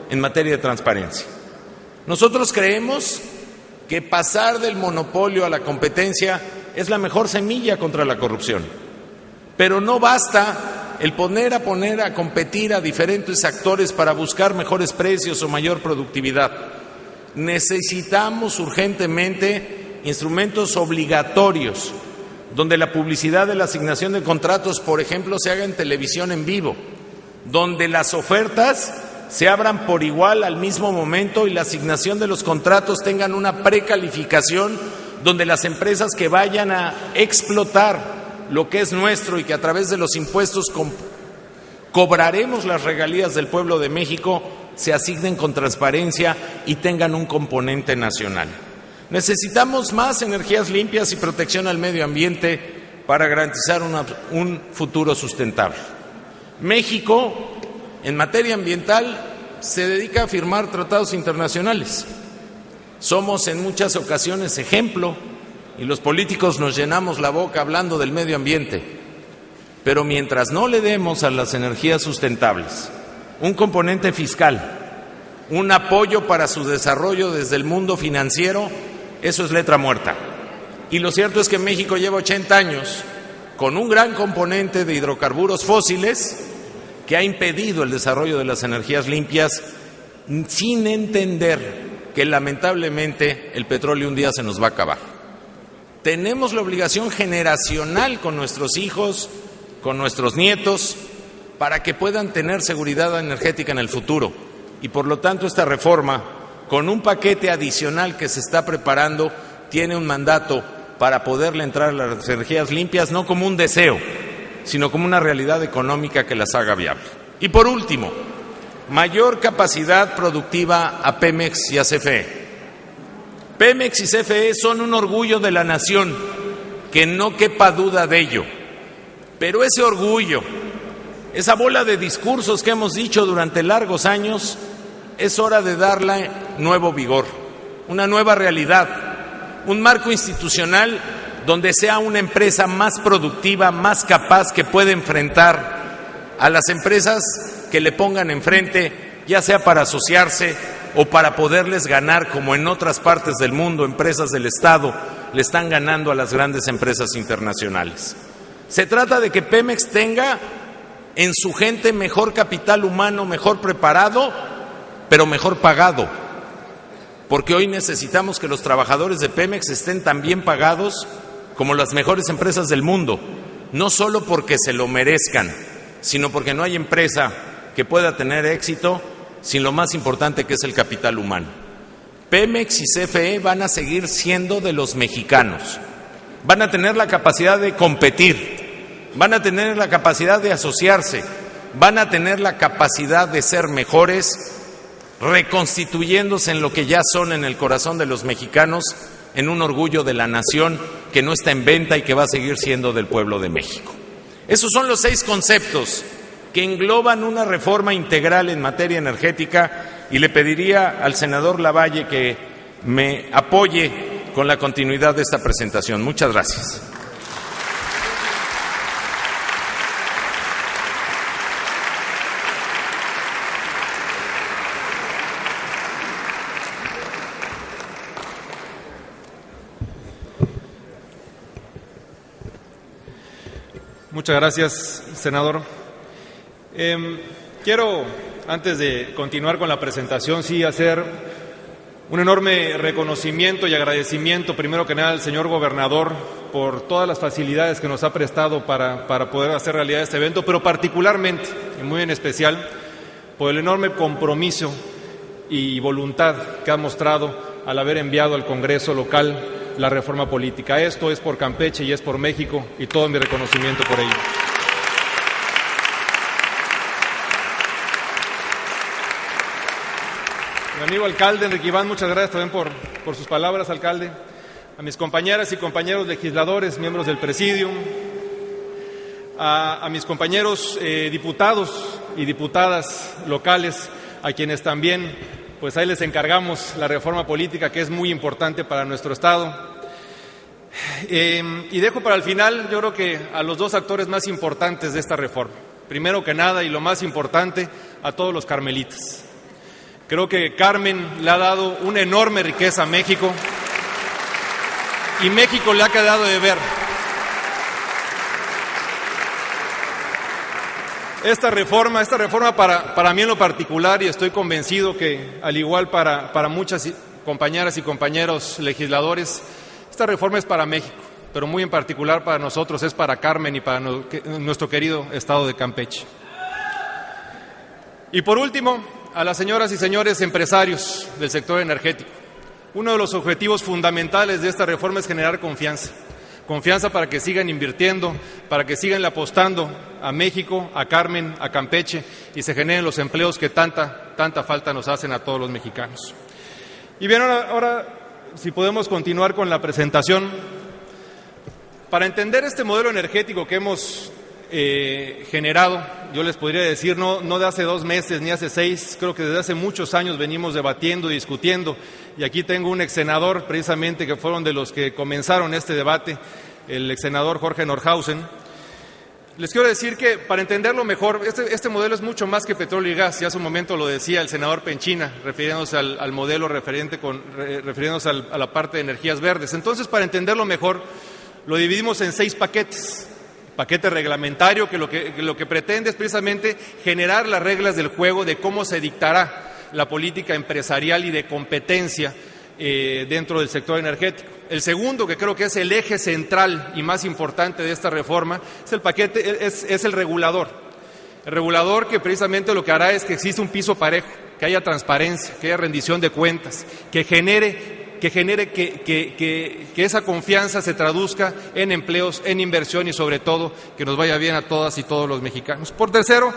en materia de transparencia. Nosotros creemos que pasar del monopolio a la competencia es la mejor semilla contra la corrupción, pero no basta el poner a competir a diferentes actores para buscar mejores precios o mayor productividad. Necesitamos urgentemente instrumentos obligatorios, donde la publicidad de la asignación de contratos, por ejemplo, se haga en televisión en vivo, donde las ofertas se abran por igual al mismo momento y la asignación de los contratos tengan una precalificación, donde las empresas que vayan a explotar lo que es nuestro y que a través de los impuestos cobraremos las regalías del pueblo de México, se asignen con transparencia y tengan un componente nacional. Necesitamos más energías limpias y protección al medio ambiente para garantizar un futuro sustentable. México, en materia ambiental, se dedica a firmar tratados internacionales. Somos en muchas ocasiones ejemplo y los políticos nos llenamos la boca hablando del medio ambiente. Pero mientras no le demos a las energías sustentables un componente fiscal, un apoyo para su desarrollo desde el mundo financiero, eso es letra muerta. Y lo cierto es que México lleva 80 años con un gran componente de hidrocarburos fósiles que ha impedido el desarrollo de las energías limpias, sin entender que lamentablemente el petróleo un día se nos va a acabar. Tenemos la obligación generacional con nuestros hijos, con nuestros nietos, para que puedan tener seguridad energética en el futuro. Y por lo tanto esta reforma, con un paquete adicional que se está preparando, tiene un mandato para poderle entrar a las energías limpias, no como un deseo, sino como una realidad económica que las haga viable. Y por último, mayor capacidad productiva a Pemex y a CFE. Pemex y CFE son un orgullo de la nación, que no quepa duda de ello. Pero ese orgullo, esa bola de discursos que hemos dicho durante largos años, es hora de darle nuevo vigor, una nueva realidad, un marco institucional donde sea una empresa más productiva, más capaz, que pueda enfrentar a las empresas que le pongan enfrente, ya sea para asociarse o para poderles ganar, como en otras partes del mundo, empresas del Estado le están ganando a las grandes empresas internacionales. Se trata de que Pemex tenga en su gente mejor capital humano, mejor preparado, pero mejor pagado, porque hoy necesitamos que los trabajadores de Pemex estén tan bien pagados como las mejores empresas del mundo, no solo porque se lo merezcan, sino porque no hay empresa que pueda tener éxito sin lo más importante, que es el capital humano. Pemex y CFE van a seguir siendo de los mexicanos, van a tener la capacidad de competir, van a tener la capacidad de asociarse, van a tener la capacidad de ser mejores, reconstituyéndose en lo que ya son en el corazón de los mexicanos, en un orgullo de la nación que no está en venta y que va a seguir siendo del pueblo de México. Esos son los 6 conceptos que engloban una reforma integral en materia energética, y le pediría al senador Lavalle que me apoye con la continuidad de esta presentación. Muchas gracias. Muchas gracias, senador. Quiero, antes de continuar con la presentación, sí hacer un enorme reconocimiento y agradecimiento, primero que nada, al señor gobernador por todas las facilidades que nos ha prestado para poder hacer realidad este evento, pero particularmente, y muy en especial, por el enorme compromiso y voluntad que ha mostrado al haber enviado al Congreso local la reforma política. Esto es por Campeche y es por México, y todo mi reconocimiento por ello. Mi amigo alcalde Enrique Iván, muchas gracias también por sus palabras, alcalde. A mis compañeras y compañeros legisladores, miembros del Presidium, a mis compañeros diputados y diputadas locales, a quienes también, pues ahí les encargamos la reforma política, que es muy importante para nuestro Estado. Y dejo para el final, yo creo que a los 2 actores más importantes de esta reforma. Primero que nada, y lo más importante, a todos los carmelitas. Creo que Carmen le ha dado una enorme riqueza a México, y México le ha quedado de ver. Esta reforma para mí en lo particular, y estoy convencido que al igual para muchas compañeras y compañeros legisladores, esta reforma es para México, pero muy en particular para nosotros, es para Carmen y para nuestro querido estado de Campeche. Y por último, a las señoras y señores empresarios del sector energético. Uno de los objetivos fundamentales de esta reforma es generar confianza. Confianza para que sigan invirtiendo, para que sigan apostando a México, a Carmen, a Campeche, y se generen los empleos que tanta falta nos hacen a todos los mexicanos. Y bien, ahora si podemos continuar con la presentación. Para entender este modelo energético que hemos generado, yo les podría decir, no de hace 2 meses ni hace 6, creo que desde hace muchos años venimos debatiendo y discutiendo, y aquí tengo un exsenador precisamente que fueron de los que comenzaron este debate, el exsenador Jorge Nordhausen. Les quiero decir que para entenderlo mejor, este modelo es mucho más que petróleo y gas, ya hace un momento lo decía el senador Penchina, refiriéndose al modelo refiriéndose a la parte de energías verdes. Entonces, para entenderlo mejor, lo dividimos en 6 paquetes. Paquete reglamentario, que lo que pretende es precisamente generar las reglas del juego de cómo se dictará la política empresarial y de competencia dentro del sector energético. El segundo, que creo que es el eje central y más importante de esta reforma, es el regulador. El regulador, que precisamente lo que hará es que exista un piso parejo, que haya transparencia, que haya rendición de cuentas, que genere que esa confianza se traduzca en empleos, en inversión, y sobre todo que nos vaya bien a todas y todos los mexicanos. Por tercero,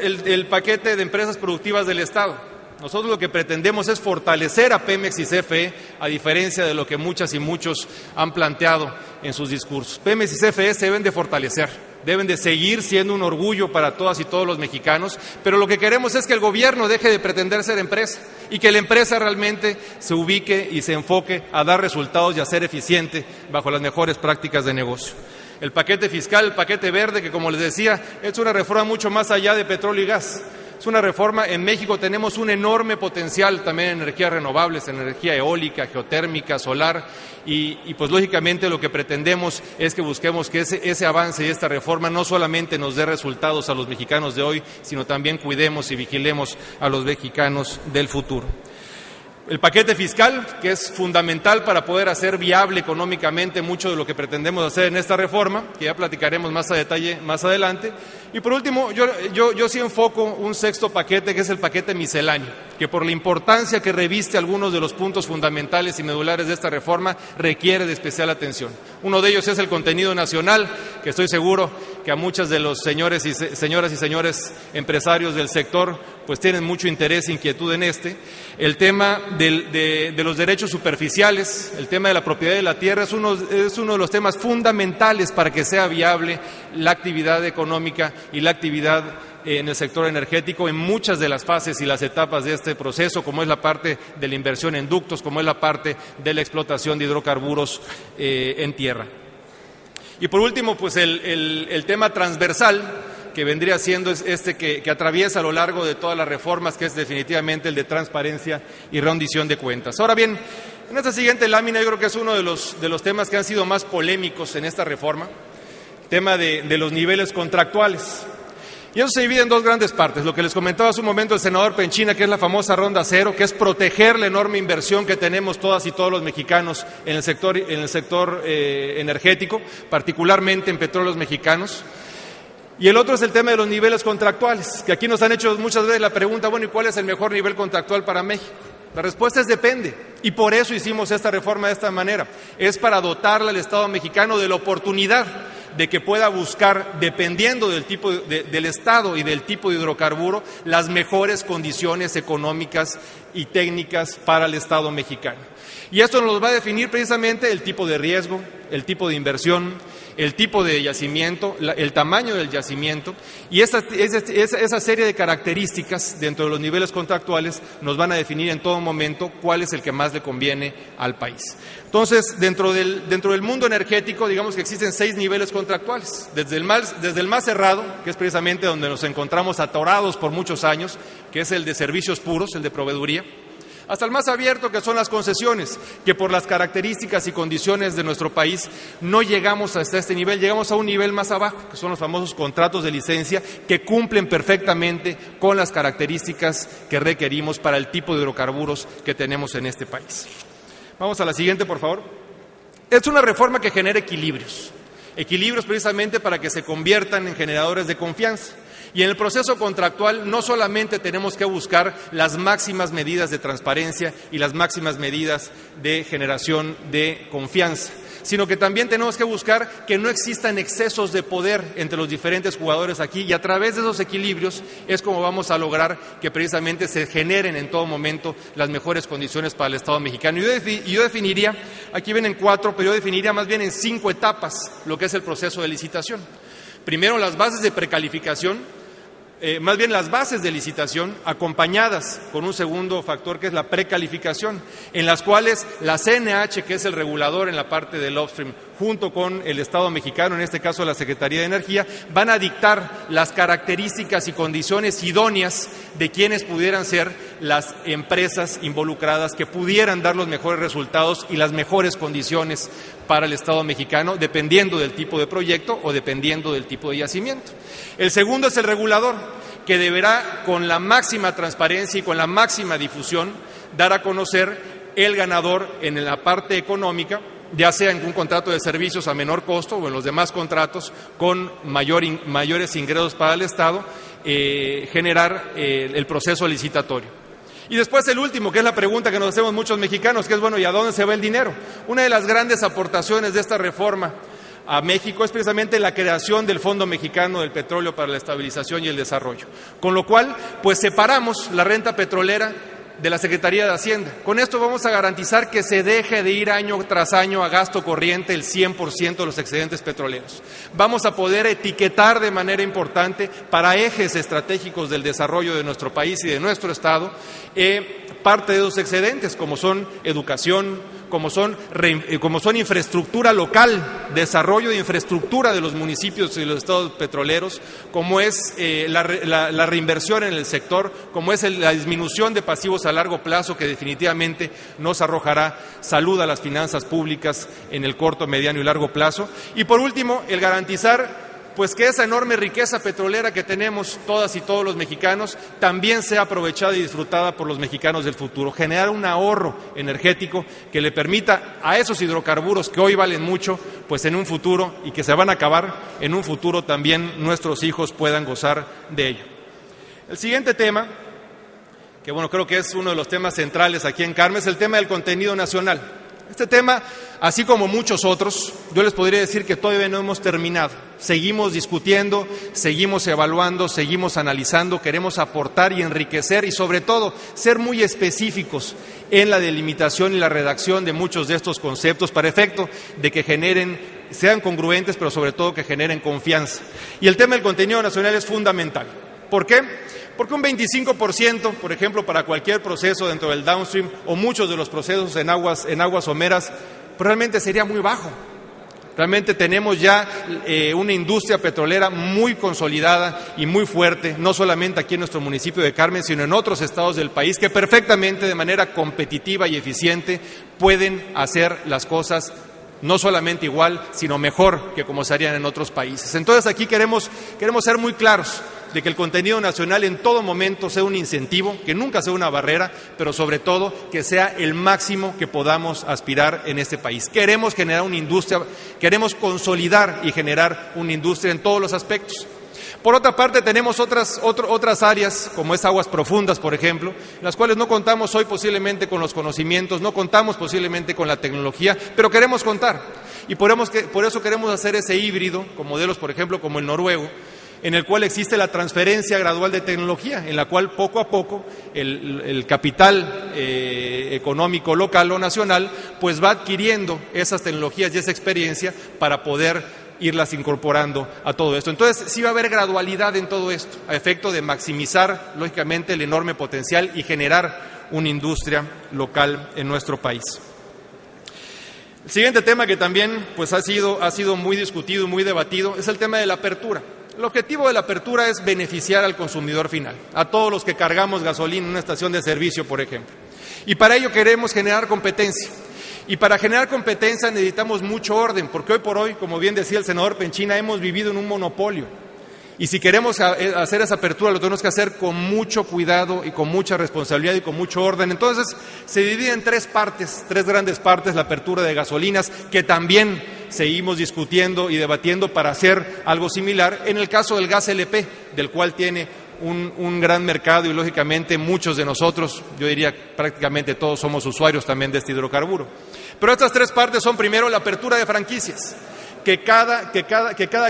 el paquete de empresas productivas del Estado. Nosotros lo que pretendemos es fortalecer a Pemex y CFE, a diferencia de lo que muchas y muchos han planteado en sus discursos. Pemex y CFE se deben de fortalecer. deben de seguir siendo un orgullo para todas y todos los mexicanos, pero lo que queremos es que el gobierno deje de pretender ser empresa y que la empresa realmente se ubique y se enfoque a dar resultados y a ser eficiente bajo las mejores prácticas de negocio. El paquete fiscal, el paquete verde, que como les decía, es una reforma mucho más allá de petróleo y gas. Es una reforma, en México tenemos un enorme potencial también en energías renovables, en energía eólica, geotérmica, solar, y pues lógicamente lo que pretendemos es que busquemos que ese avance y esta reforma no solamente nos dé resultados a los mexicanos de hoy, sino también cuidemos y vigilemos a los mexicanos del futuro. El paquete fiscal, que es fundamental para poder hacer viable económicamente mucho de lo que pretendemos hacer en esta reforma, que ya platicaremos más a detalle más adelante. Y por último, yo sí enfoco un sexto paquete, que es el paquete misceláneo, que por la importancia que reviste algunos de los puntos fundamentales y medulares de esta reforma, requiere de especial atención. Uno de ellos es el contenido nacional, que estoy seguro que a muchos de los señoras y señores empresarios del sector pues tienen mucho interés e inquietud en este. El tema de los derechos superficiales, el tema de la propiedad de la tierra es uno de los temas fundamentales para que sea viable la actividad económica y la actividad en el sector energético en muchas de las fases y las etapas de este proceso, como es la parte de la inversión en ductos, como es la parte de la explotación de hidrocarburos en tierra. Y por último, pues el tema transversal, que vendría siendo este que atraviesa a lo largo de todas las reformas, que es definitivamente el de transparencia y rendición de cuentas. Ahora bien, en esta siguiente lámina yo creo que es uno de los temas que han sido más polémicos en esta reforma, el tema de los niveles contractuales. Y eso se divide en dos grandes partes. Lo que les comentaba hace un momento el senador Penchina, que es la famosa ronda cero, que es proteger la enorme inversión que tenemos todas y todos los mexicanos en el sector energético, particularmente en petróleos mexicanos. Y el otro es el tema de los niveles contractuales, que aquí nos han hecho muchas veces la pregunta, bueno, ¿y cuál es el mejor nivel contractual para México? La respuesta es depende, y por eso hicimos esta reforma de esta manera. Es para dotarle al Estado mexicano de la oportunidad de que pueda buscar, dependiendo del tipo del estado y del tipo de hidrocarburo, las mejores condiciones económicas y técnicas para el Estado mexicano. Y esto nos va a definir precisamente el tipo de riesgo, el tipo de inversión, el tipo de yacimiento, el tamaño del yacimiento, y esa serie de características dentro de los niveles contractuales nos van a definir en todo momento cuál es el que más le conviene al país. Entonces, dentro del mundo energético, digamos que existen 6 niveles contractuales, desde el más cerrado, que es precisamente donde nos encontramos atorados por muchos años, que es el de servicios puros, el de proveeduría, hasta el más abierto, que son las concesiones, que por las características y condiciones de nuestro país no llegamos hasta este nivel, llegamos a un nivel más abajo, que son los famosos contratos de licencia, que cumplen perfectamente con las características que requerimos para el tipo de hidrocarburos que tenemos en este país. Vamos a la siguiente, por favor. Es una reforma que genera equilibrios precisamente para que se conviertan en generadores de confianza. Y en el proceso contractual no solamente tenemos que buscar las máximas medidas de transparencia y las máximas medidas de generación de confianza, sino que también tenemos que buscar que no existan excesos de poder entre los diferentes jugadores aquí, y a través de esos equilibrios es como vamos a lograr que precisamente se generen en todo momento las mejores condiciones para el Estado mexicano. Y yo definiría, aquí vienen 4, pero yo definiría más bien en 5 etapas lo que es el proceso de licitación. Primero, las bases de precalificación, más bien las bases de licitación, acompañadas con un segundo factor que es la precalificación, en las cuales la CNH, que es el regulador en la parte del upstream, junto con el Estado mexicano, en este caso la Secretaría de Energía, van a dictar las características y condiciones idóneas de quienes pudieran ser las empresas involucradas que pudieran dar los mejores resultados y las mejores condiciones para el Estado mexicano, dependiendo del tipo de proyecto o dependiendo del tipo de yacimiento. El segundo es el regulador, que deberá, con la máxima transparencia y con la máxima difusión, dar a conocer el ganador en la parte económica, ya sea en un contrato de servicios a menor costo o en los demás contratos con mayores ingresos para el Estado, generar el proceso licitatorio. Y después el último, que es la pregunta que nos hacemos muchos mexicanos, que es, bueno, ¿y a dónde se va el dinero? Una de las grandes aportaciones de esta reforma a México es precisamente la creación del Fondo Mexicano del Petróleo para la Estabilización y el Desarrollo, con lo cual pues separamos la renta petrolera de la Secretaría de Hacienda. Con esto vamos a garantizar que se deje de ir año tras año a gasto corriente el 100% de los excedentes petroleros. Vamos a poder etiquetar de manera importante para ejes estratégicos del desarrollo de nuestro país y de nuestro Estado parte de los excedentes, como son educación, como son infraestructura local, desarrollo de infraestructura de los municipios y los estados petroleros, como es la reinversión en el sector, como es la disminución de pasivos a largo plazo, que definitivamente nos arrojará salud a las finanzas públicas en el corto, mediano y largo plazo. Y por último, el garantizar pues que esa enorme riqueza petrolera que tenemos todas y todos los mexicanos también sea aprovechada y disfrutada por los mexicanos del futuro, generar un ahorro energético que le permita a esos hidrocarburos que hoy valen mucho, pues en un futuro, y que se van a acabar, en un futuro también nuestros hijos puedan gozar de ello. El siguiente tema, que bueno, creo que es uno de los temas centrales aquí en Carmen, es el tema del contenido nacional. Este tema, así como muchos otros, yo les podría decir que todavía no hemos terminado. Seguimos discutiendo, seguimos evaluando, seguimos analizando, queremos aportar y enriquecer y sobre todo ser muy específicos en la delimitación y la redacción de muchos de estos conceptos para efecto de que sean congruentes, pero sobre todo que generen confianza. Y el tema del contenido nacional es fundamental. ¿Por qué? Porque un 25%, por ejemplo, para cualquier proceso dentro del downstream o muchos de los procesos en aguas someras, pues realmente sería muy bajo. Realmente tenemos ya una industria petrolera muy consolidada y muy fuerte, no solamente aquí en nuestro municipio de Carmen, sino en otros estados del país que perfectamente, de manera competitiva y eficiente, pueden hacer las cosas no solamente igual, sino mejor que como se harían en otros países. Entonces aquí queremos ser muy claros de que el contenido nacional en todo momento sea un incentivo, que nunca sea una barrera, pero sobre todo que sea el máximo que podamos aspirar en este país. Queremos generar una industria, queremos consolidar y generar una industria en todos los aspectos. Por otra parte, tenemos otras áreas, como es aguas profundas, por ejemplo, en las cuales no contamos hoy posiblemente con los conocimientos, no contamos posiblemente con la tecnología, pero queremos contar. Y por eso queremos hacer ese híbrido, con modelos, por ejemplo, como el noruego, en el cual existe la transferencia gradual de tecnología, en la cual poco a poco el capital económico local o nacional pues va adquiriendo esas tecnologías y esa experiencia para poder irlas incorporando a todo esto. Entonces sí va a haber gradualidad en todo esto, a efecto de maximizar lógicamente el enorme potencial y generar una industria local en nuestro país. El siguiente tema que también pues ha sido muy discutido y muy debatido es el tema de la apertura. El objetivo de la apertura es beneficiar al consumidor final, a todos los que cargamos gasolina en una estación de servicio, por ejemplo. Y para ello queremos generar competencia. Y para generar competencia necesitamos mucho orden, porque hoy por hoy, como bien decía el senador Penchina, hemos vivido en un monopolio. Y si queremos hacer esa apertura, lo tenemos que hacer con mucho cuidado y con mucha responsabilidad y con mucho orden. Entonces, se divide en tres grandes partes, la apertura de gasolinas, que también seguimos discutiendo y debatiendo para hacer algo similar en el caso del gas LP, del cual tiene un gran mercado y lógicamente muchos de nosotros, yo diría prácticamente todos somos usuarios también de este hidrocarburo. Pero estas tres partes son primero la apertura de franquicias, que cada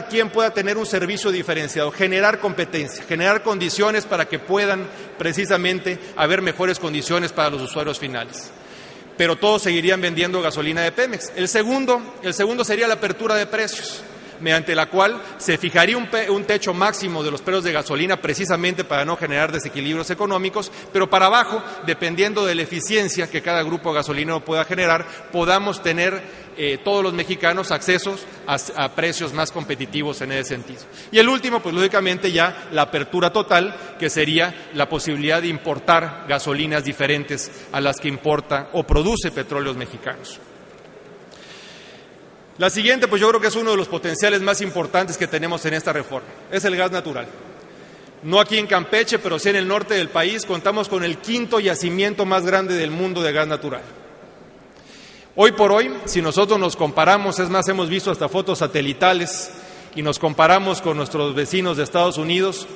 quien pueda tener un servicio diferenciado, generar competencia, generar condiciones para que puedan precisamente haber mejores condiciones para los usuarios finales. Pero todos seguirían vendiendo gasolina de Pemex. El segundo sería la apertura de precios, mediante la cual se fijaría un techo máximo de los precios de gasolina precisamente para no generar desequilibrios económicos, pero para abajo, dependiendo de la eficiencia que cada grupo gasolinero pueda generar, podamos tener todos los mexicanos accesos a precios más competitivos en ese sentido. Y el último, pues lógicamente ya la apertura total, que sería la posibilidad de importar gasolinas diferentes a las que importa o produce Petróleos Mexicanos. La siguiente, pues yo creo que es uno de los potenciales más importantes que tenemos en esta reforma, es el gas natural. No aquí en Campeche, pero sí en el norte del país, contamos con el quinto yacimiento más grande del mundo de gas natural. Hoy por hoy, si nosotros nos comparamos, es más, hemos visto hasta fotos satelitales y nos comparamos con nuestros vecinos de Estados Unidos,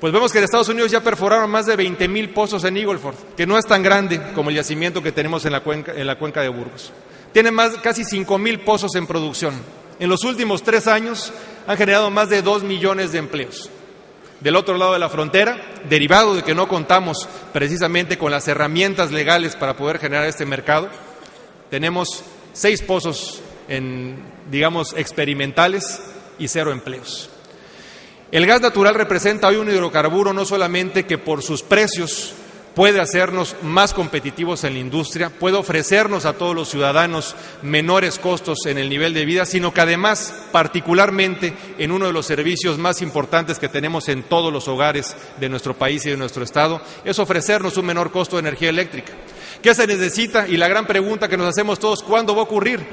pues vemos que en Estados Unidos ya perforaron más de 20,000 pozos en Eagle Ford, que no es tan grande como el yacimiento que tenemos en la cuenca de Burgos. Tienen casi 5,000 pozos en producción. En los últimos 3 años han generado más de 2 millones de empleos. Del otro lado de la frontera, derivado de que no contamos precisamente con las herramientas legales para poder generar este mercado, tenemos 6 pozos experimentales y 0 empleos. El gas natural representa hoy un hidrocarburo no solamente que por sus precios puede hacernos más competitivos en la industria, puede ofrecernos a todos los ciudadanos menores costos en el nivel de vida, sino que además, particularmente en uno de los servicios más importantes que tenemos en todos los hogares de nuestro país y de nuestro estado, es ofrecernos un menor costo de energía eléctrica. ¿Qué se necesita? Y la gran pregunta que nos hacemos todos, ¿cuándo va a ocurrir?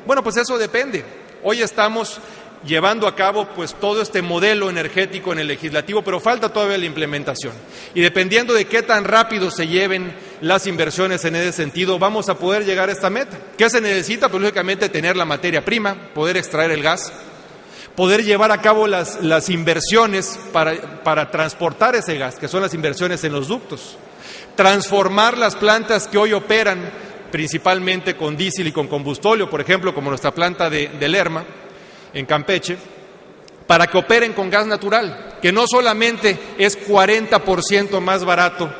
Bueno, pues eso depende. Hoy estamos llevando a cabo pues todo este modelo energético en el legislativo, pero falta todavía la implementación. Y dependiendo de qué tan rápido se lleven las inversiones en ese sentido, vamos a poder llegar a esta meta. ¿Qué se necesita? Pues lógicamente tener la materia prima, poder extraer el gas, poder llevar a cabo las inversiones para transportar ese gas, que son las inversiones en los ductos, transformar las plantas que hoy operan principalmente con diésel y con combustóleo, por ejemplo, como nuestra planta de Lerma, en Campeche, para que operen con gas natural, que no solamente es 40% más barato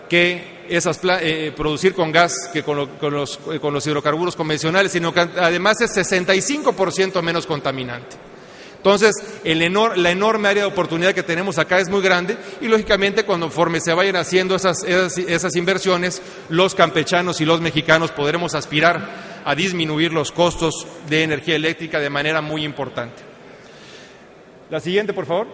que producir con gas que con los hidrocarburos convencionales, sino que además es 65% menos contaminante. Entonces, la enorme área de oportunidad que tenemos acá es muy grande y, lógicamente, conforme se vayan haciendo esas inversiones, los campechanos y los mexicanos podremos aspirar a disminuir los costos de energía eléctrica de manera muy importante. La siguiente, por favor.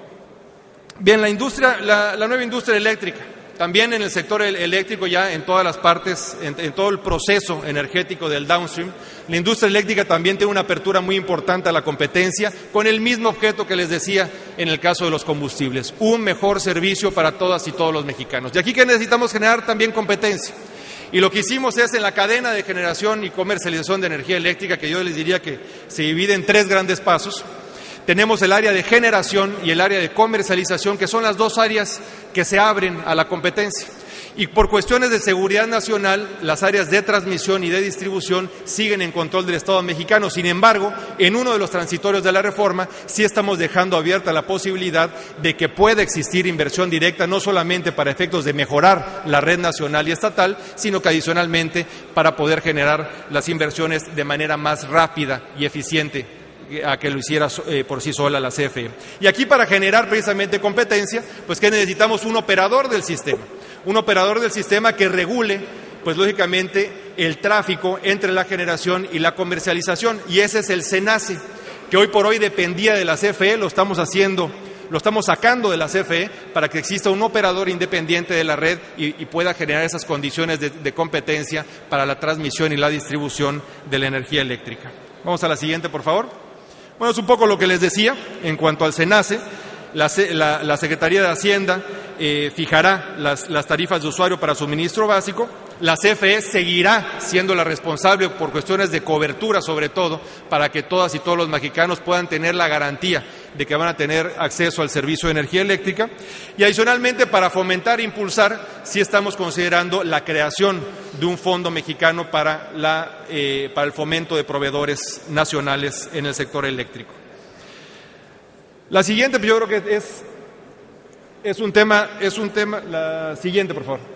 Bien, la nueva industria eléctrica. También en el sector eléctrico, ya en todas las partes, en todo el proceso energético del downstream, la industria eléctrica también tiene una apertura muy importante a la competencia, con el mismo objeto que les decía en el caso de los combustibles, un mejor servicio para todas y todos los mexicanos. Y aquí que necesitamos generar también competencia. Y lo que hicimos es, en la cadena de generación y comercialización de energía eléctrica, que yo les diría que se divide en 3 grandes pasos, tenemos el área de generación y el área de comercialización, que son las 2 áreas que se abren a la competencia. Y por cuestiones de seguridad nacional, las áreas de transmisión y de distribución siguen en control del Estado mexicano. Sin embargo, en uno de los transitorios de la reforma, sí estamos dejando abierta la posibilidad de que pueda existir inversión directa, no solamente para efectos de mejorar la red nacional y estatal, sino que adicionalmente para poder generar las inversiones de manera más rápida y eficiente a que lo hiciera por sí sola la CFE. Y aquí, para generar precisamente competencia, pues que necesitamos un operador del sistema que regule, pues lógicamente, el tráfico entre la generación y la comercialización, y ese es el SENACE, que hoy por hoy dependía de la CFE, lo estamos sacando de la CFE para que exista un operador independiente de la red y pueda generar esas condiciones de competencia para la transmisión y la distribución de la energía eléctrica. Vamos a la siguiente, por favor. Bueno, es un poco lo que les decía en cuanto al SENACE. La Secretaría de Hacienda fijará las tarifas de usuario para suministro básico. La CFE seguirá siendo la responsable por cuestiones de cobertura, sobre todo, para que todas y todos los mexicanos puedan tener la garantía de que van a tener acceso al servicio de energía eléctrica. Y adicionalmente, para fomentar e impulsar, sí estamos considerando la creación de un fondo mexicano para el fomento de proveedores nacionales en el sector eléctrico. La siguiente, yo creo que es un tema, la siguiente, por favor.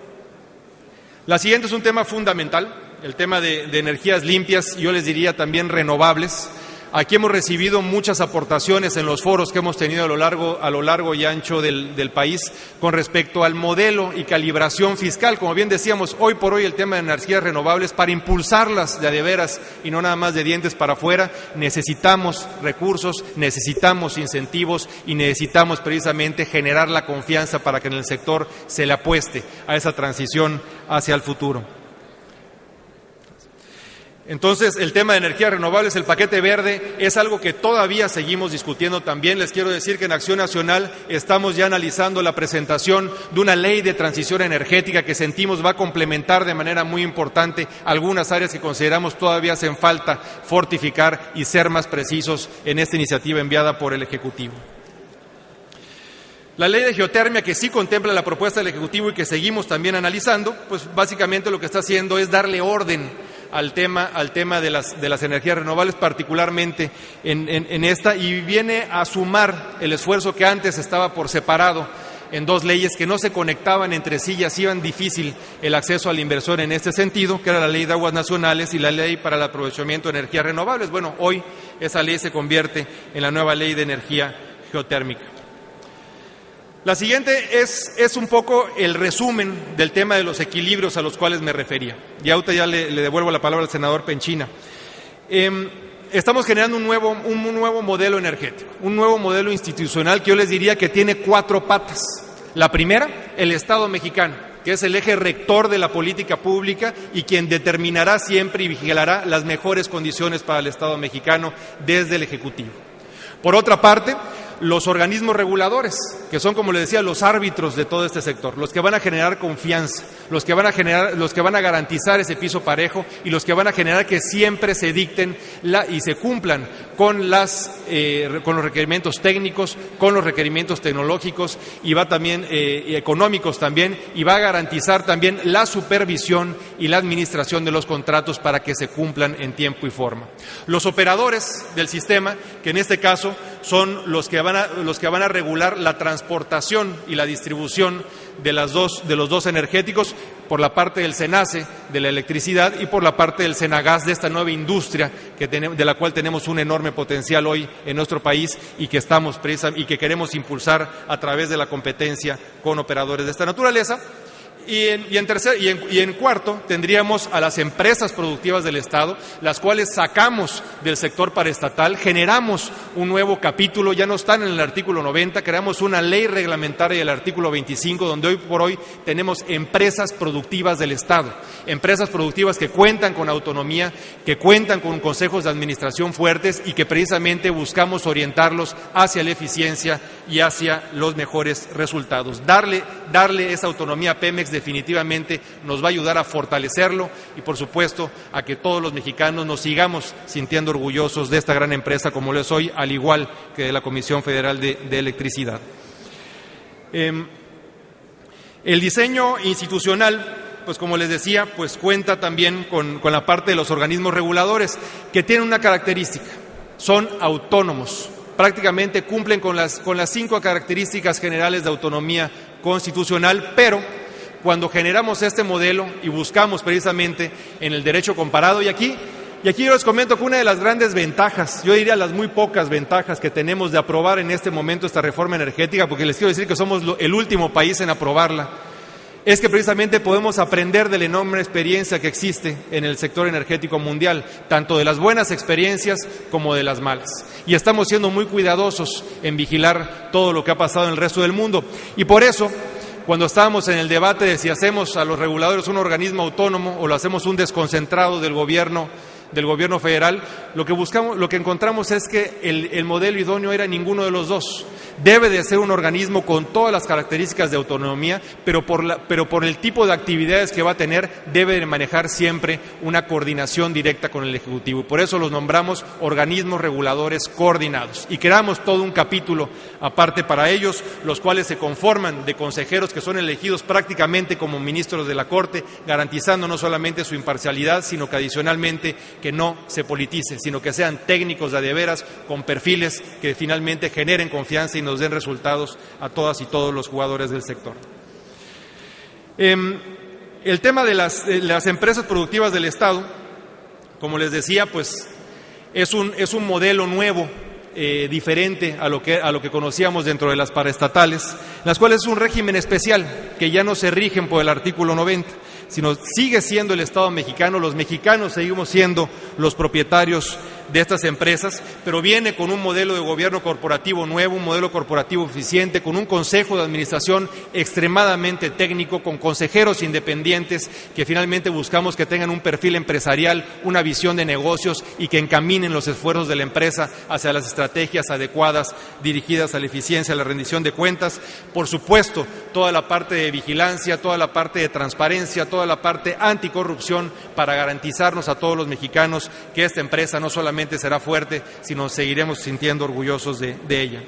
La siguiente es un tema fundamental, el tema de energías limpias, y yo les diría también renovables. Aquí hemos recibido muchas aportaciones en los foros que hemos tenido a lo largo y ancho del país con respecto al modelo y calibración fiscal. Como bien decíamos, hoy por hoy el tema de energías renovables, para impulsarlas de veras y no nada más de dientes para afuera, necesitamos recursos, necesitamos incentivos y necesitamos precisamente generar la confianza para que en el sector se le apueste a esa transición hacia el futuro. Entonces, el tema de energías renovables, el paquete verde, es algo que todavía seguimos discutiendo también. Les quiero decir que en Acción Nacional estamos ya analizando la presentación de una ley de transición energética que sentimos va a complementar de manera muy importante algunas áreas que consideramos todavía hacen falta fortificar y ser más precisos en esta iniciativa enviada por el Ejecutivo. La ley de geotermia, que sí contempla la propuesta del Ejecutivo y que seguimos también analizando, pues básicamente lo que está haciendo es darle orden al tema de las energías renovables, particularmente en esta, y viene a sumar el esfuerzo que antes estaba por separado en dos leyes que no se conectaban entre sí y hacían difícil el acceso a la inversión en este sentido, que era la Ley de Aguas Nacionales y la Ley para el Aprovechamiento de Energías Renovables. Bueno, hoy esa ley se convierte en la nueva Ley de Energía Geotérmica. La siguiente es un poco el resumen del tema de los equilibrios a los cuales me refería. Y ahorita ya le devuelvo la palabra al senador Penchina. Estamos generando un nuevo modelo energético, un nuevo modelo institucional que yo les diría que tiene 4 patas. La primera, el Estado mexicano, que es el eje rector de la política pública y quien determinará siempre y vigilará las mejores condiciones para el Estado mexicano desde el Ejecutivo. Por otra parte, los organismos reguladores, que son, como les decía, los árbitros de todo este sector, los que van a generar confianza, los que van a garantizar ese piso parejo y los que van a generar que siempre se dicten y se cumplan con los requerimientos técnicos, con los requerimientos tecnológicos y va también económicos también, y va a garantizar también la supervisión y la administración de los contratos para que se cumplan en tiempo y forma. Los operadores del sistema, que en este caso son los que van a regular la transportación y la distribución de los dos energéticos, por la parte del SENACE, de la electricidad, y por la parte del SENAGAS, de esta nueva industria de la cual tenemos un enorme potencial hoy en nuestro país y que queremos impulsar a través de la competencia con operadores de esta naturaleza. Y en cuarto tendríamos a las empresas productivas del Estado, las cuales sacamos del sector paraestatal, generamos un nuevo capítulo, ya no están en el artículo 90, creamos una ley reglamentaria del artículo 25, donde hoy por hoy tenemos empresas productivas del Estado, empresas productivas que cuentan con autonomía, que cuentan con consejos de administración fuertes y que precisamente buscamos orientarlos hacia la eficiencia y hacia los mejores resultados. Darle esa autonomía a Pemex definitivamente nos va a ayudar a fortalecerlo y, por supuesto, a que todos los mexicanos nos sigamos sintiendo orgullosos de esta gran empresa como lo es hoy, al igual que de la Comisión Federal de Electricidad. El diseño institucional, pues como les decía, pues cuenta también con la parte de los organismos reguladores, que tienen una característica: son autónomos. Prácticamente cumplen con las 5 características generales de autonomía constitucional, pero cuando generamos este modelo y buscamos precisamente en el derecho comparado, y aquí yo les comento que una de las grandes ventajas, yo diría las muy pocas ventajas que tenemos de aprobar en este momento esta reforma energética, porque les quiero decir que somos el último país en aprobarla, es que precisamente podemos aprender de la enorme experiencia que existe en el sector energético mundial, tanto de las buenas experiencias como de las malas. Y estamos siendo muy cuidadosos en vigilar todo lo que ha pasado en el resto del mundo. Y por eso, cuando estábamos en el debate de si hacemos a los reguladores un organismo autónomo o lo hacemos un desconcentrado del gobierno federal, lo que encontramos es que el modelo idóneo era ninguno de los dos. Debe de ser un organismo con todas las características de autonomía, pero por el tipo de actividades que va a tener, debe de manejar siempre una coordinación directa con el Ejecutivo. Y por eso los nombramos organismos reguladores coordinados. Y creamos todo un capítulo aparte para ellos, los cuales se conforman de consejeros que son elegidos prácticamente como ministros de la Corte, garantizando no solamente su imparcialidad, sino que adicionalmente que no se politice, sino que sean técnicos de veras, con perfiles que finalmente generen confianza y nos den resultados a todas y todos los jugadores del sector. El tema de las empresas productivas del Estado, como les decía, pues es un modelo nuevo, diferente a lo que conocíamos dentro de las paraestatales, las cuales es un régimen especial que ya no se rigen por el artículo 90, sino sigue siendo el Estado mexicano, los mexicanos seguimos siendo los propietarios de estas empresas, pero viene con un modelo de gobierno corporativo nuevo, un modelo corporativo eficiente, con un consejo de administración extremadamente técnico, con consejeros independientes que finalmente buscamos que tengan un perfil empresarial, una visión de negocios y que encaminen los esfuerzos de la empresa hacia las estrategias adecuadas dirigidas a la eficiencia, a la rendición de cuentas. Por supuesto, toda la parte de vigilancia, toda la parte de transparencia, toda la parte anticorrupción para garantizarnos a todos los mexicanos que esta empresa no solamente será fuerte, sino seguiremos sintiendo orgullosos de ella.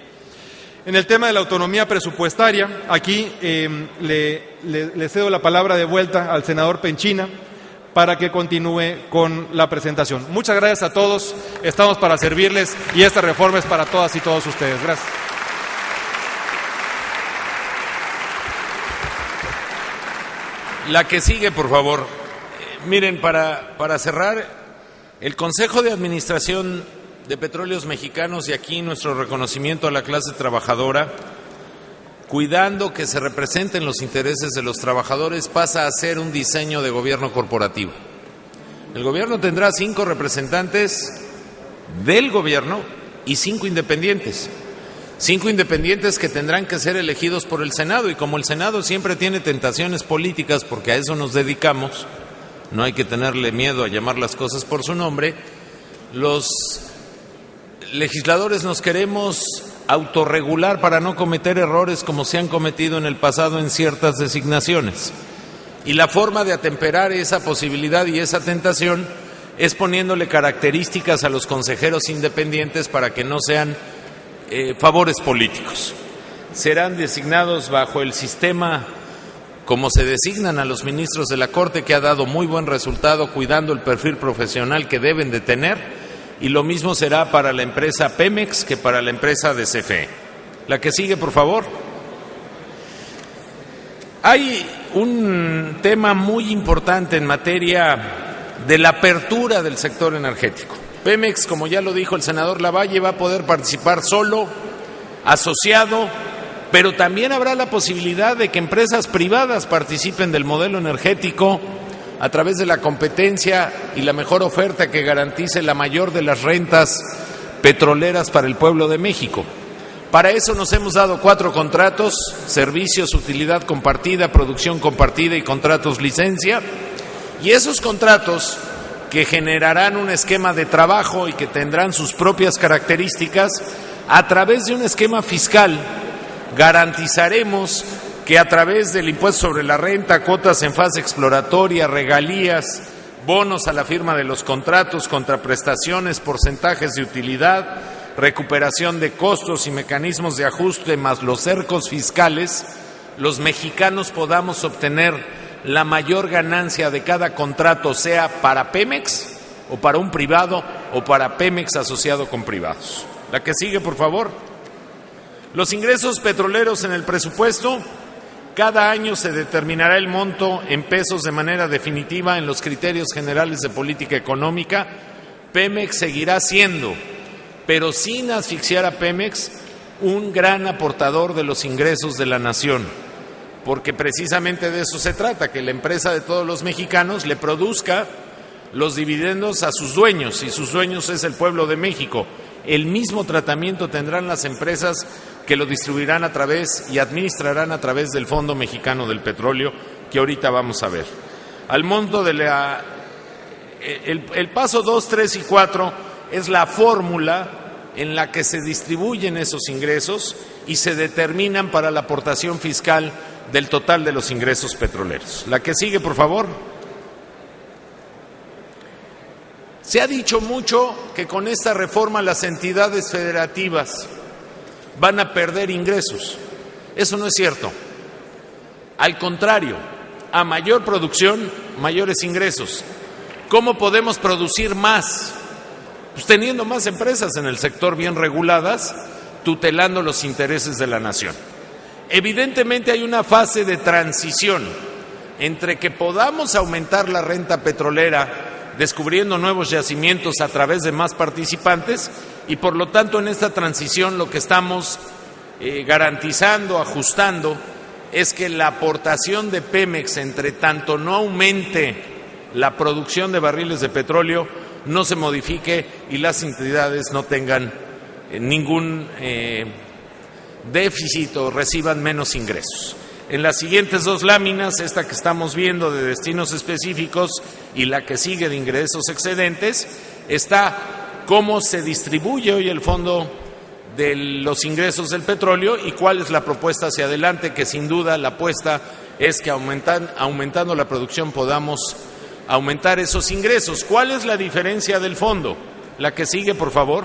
En el tema de la autonomía presupuestaria, aquí le cedo la palabra de vuelta al senador Penchina para que continúe con la presentación. Muchas gracias a todos, estamos para servirles y esta reforma es para todas y todos ustedes. Gracias. La que sigue, por favor. Miren, para cerrar, el Consejo de Administración de Petróleos Mexicanos, y aquí nuestro reconocimiento a la clase trabajadora, cuidando que se representen los intereses de los trabajadores, pasa a ser un diseño de gobierno corporativo. El gobierno tendrá 5 representantes del gobierno y 5 independientes. 5 independientes que tendrán que ser elegidos por el Senado, y como el Senado siempre tiene tentaciones políticas, porque a eso nos dedicamos, no hay que tenerle miedo a llamar las cosas por su nombre, los legisladores nos queremos autorregular para no cometer errores como se han cometido en el pasado en ciertas designaciones. Y la forma de atemperar esa posibilidad y esa tentación es poniéndole características a los consejeros independientes para que no sean favores políticos. Serán designados bajo el sistema como se designan a los ministros de la Corte, que ha dado muy buen resultado cuidando el perfil profesional que deben de tener, y lo mismo será para la empresa Pemex que para la empresa de CFE. La que sigue, por favor. Hay un tema muy importante en materia de la apertura del sector energético. Pemex, como ya lo dijo el senador Lavalle, va a poder participar solo, asociado, pero también habrá la posibilidad de que empresas privadas participen del modelo energético a través de la competencia y la mejor oferta que garantice la mayor de las rentas petroleras para el pueblo de México. Para eso nos hemos dado 4 contratos: servicios, utilidad compartida, producción compartida y contratos licencia. Y esos contratos, que generarán un esquema de trabajo y que tendrán sus propias características, a través de un esquema fiscal garantizaremos que a través del impuesto sobre la renta, cuotas en fase exploratoria, regalías, bonos a la firma de los contratos, contraprestaciones, porcentajes de utilidad, recuperación de costos y mecanismos de ajuste, más los cercos fiscales, los mexicanos podamos obtener la mayor ganancia de cada contrato, sea para Pemex o para un privado o para Pemex asociado con privados. La que sigue, por favor. Los ingresos petroleros en el presupuesto. Cada año se determinará el monto en pesos de manera definitiva en los criterios generales de política económica. Pemex seguirá siendo, pero sin asfixiar a Pemex, un gran aportador de los ingresos de la nación, porque precisamente de eso se trata, que la empresa de todos los mexicanos le produzca los dividendos a sus dueños, y sus dueños es el pueblo de México. El mismo tratamiento tendrán las empresas que lo distribuirán a través y administrarán a través del Fondo Mexicano del Petróleo, que ahorita vamos a ver. Al monto de el paso 2, 3 y 4 es la fórmula en la que se distribuyen esos ingresos y se determinan para la aportación fiscal del total de los ingresos petroleros. La que sigue, por favor. Se ha dicho mucho que con esta reforma las entidades federativas van a perder ingresos. Eso no es cierto. Al contrario, a mayor producción, mayores ingresos. ¿Cómo podemos producir más? Pues teniendo más empresas en el sector bien reguladas, tutelando los intereses de la nación. Evidentemente hay una fase de transición entre que podamos aumentar la renta petrolera descubriendo nuevos yacimientos a través de más participantes, y por lo tanto en esta transición lo que estamos garantizando, ajustando, es que la aportación de Pemex, entre tanto no aumente la producción de barriles de petróleo, no se modifique y las entidades no tengan ningún déficit o reciban menos ingresos. En las siguientes 2 láminas, esta que estamos viendo de destinos específicos y la que sigue de ingresos excedentes, está cómo se distribuye hoy el fondo de los ingresos del petróleo y cuál es la propuesta hacia adelante, que sin duda la apuesta es que aumentando la producción podamos aumentar esos ingresos. ¿Cuál es la diferencia del fondo? La que sigue, por favor.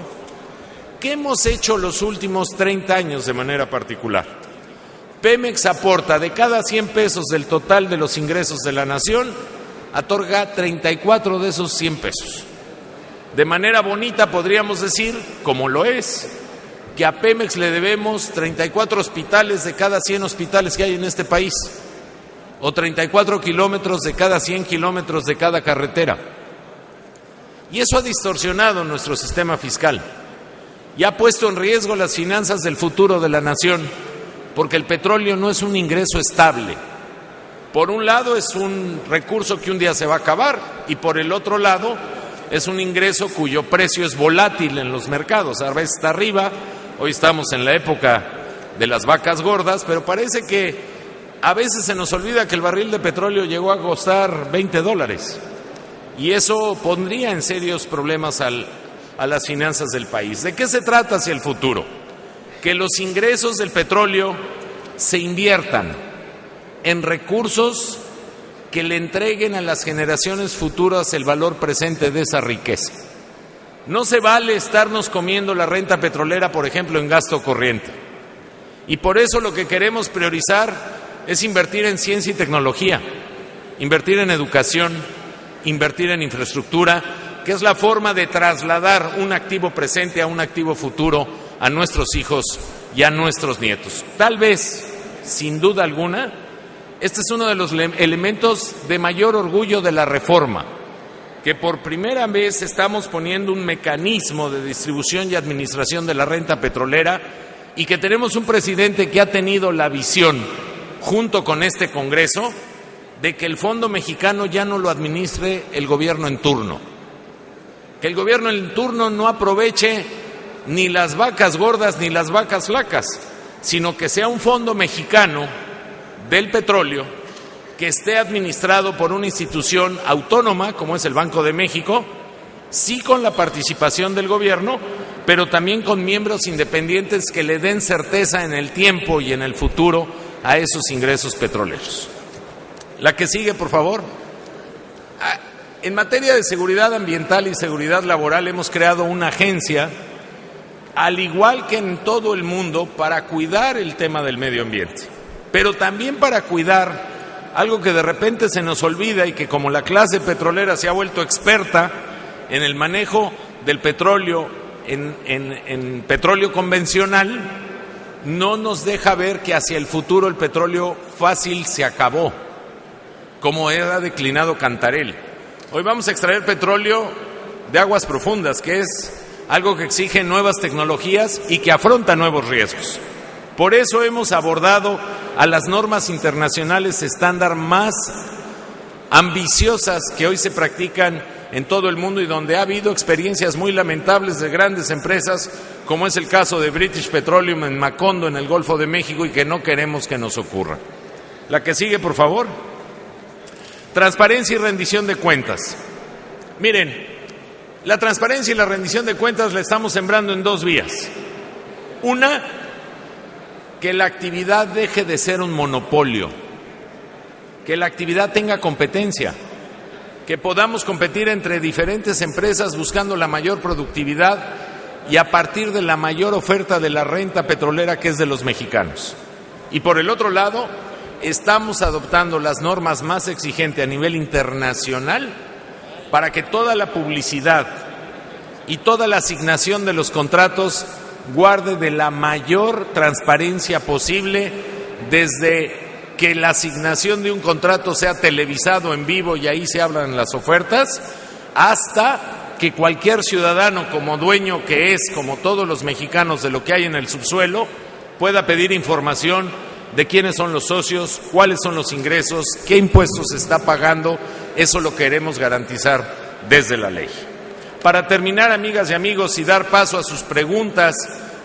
¿Qué hemos hecho los últimos 30 años de manera particular? Pemex aporta de cada 100 pesos del total de los ingresos de la nación, otorga 34 de esos 100 pesos. De manera bonita podríamos decir, como lo es, que a Pemex le debemos 34 hospitales de cada 100 hospitales que hay en este país. o 34 kilómetros de cada 100 kilómetros de cada carretera. Y eso ha distorsionado nuestro sistema fiscal y ha puesto en riesgo las finanzas del futuro de la nación, porque el petróleo no es un ingreso estable. Por un lado es un recurso que un día se va a acabar y por el otro lado es un ingreso cuyo precio es volátil en los mercados. A veces está arriba, hoy estamos en la época de las vacas gordas, pero parece que a veces se nos olvida que el barril de petróleo llegó a costar $20 y eso pondría en serios problemas a las finanzas del país. ¿De qué se trata hacia el futuro? Que los ingresos del petróleo se inviertan en recursos que le entreguen a las generaciones futuras el valor presente de esa riqueza. No se vale estarnos comiendo la renta petrolera, por ejemplo, en gasto corriente. Y por eso lo que queremos priorizar es invertir en ciencia y tecnología, invertir en educación, invertir en infraestructura, que es la forma de trasladar un activo presente a un activo futuro a nuestros hijos y a nuestros nietos. Tal vez, sin duda alguna, este es uno de los elementos de mayor orgullo de la reforma, que por primera vez estamos poniendo un mecanismo de distribución y administración de la renta petrolera y que tenemos un presidente que ha tenido la visión, junto con este Congreso, de que el Fondo Mexicano ya no lo administre el gobierno en turno, que el gobierno en turno no aproveche ni las vacas gordas ni las vacas flacas, sino que sea un fondo mexicano del petróleo que esté administrado por una institución autónoma como es el Banco de México, sí con la participación del gobierno, pero también con miembros independientes que le den certeza en el tiempo y en el futuro a esos ingresos petroleros. La que sigue, por favor. En materia de seguridad ambiental y seguridad laboral hemos creado una agencia, al igual que en todo el mundo, para cuidar el tema del medio ambiente, pero también para cuidar algo que de repente se nos olvida y que como la clase petrolera se ha vuelto experta en el manejo del petróleo, en petróleo convencional, no nos deja ver que hacia el futuro el petróleo fácil se acabó, como era declinado Cantarell. Hoy vamos a extraer petróleo de aguas profundas, que es algo que exige nuevas tecnologías y que afronta nuevos riesgos. Por eso hemos abordado a las normas internacionales estándar más ambiciosas que hoy se practican en todo el mundo y donde ha habido experiencias muy lamentables de grandes empresas, como es el caso de British Petroleum en Macondo, en el Golfo de México, y que no queremos que nos ocurra. La que sigue, por favor. Transparencia y rendición de cuentas. Miren, la transparencia y la rendición de cuentas la estamos sembrando en dos vías. Una, que la actividad deje de ser un monopolio, que la actividad tenga competencia, que podamos competir entre diferentes empresas buscando la mayor productividad y a partir de la mayor oferta de la renta petrolera que es de los mexicanos. Y por el otro lado, estamos adoptando las normas más exigentes a nivel internacional para que toda la publicidad y toda la asignación de los contratos guarde de la mayor transparencia posible, desde que la asignación de un contrato sea televisado en vivo y ahí se hablan las ofertas, hasta que cualquier ciudadano, como dueño que es, como todos los mexicanos, de lo que hay en el subsuelo, pueda pedir información de quiénes son los socios, cuáles son los ingresos, qué impuestos se está pagando. Eso lo queremos garantizar desde la ley. Para terminar, amigas y amigos, y dar paso a sus preguntas,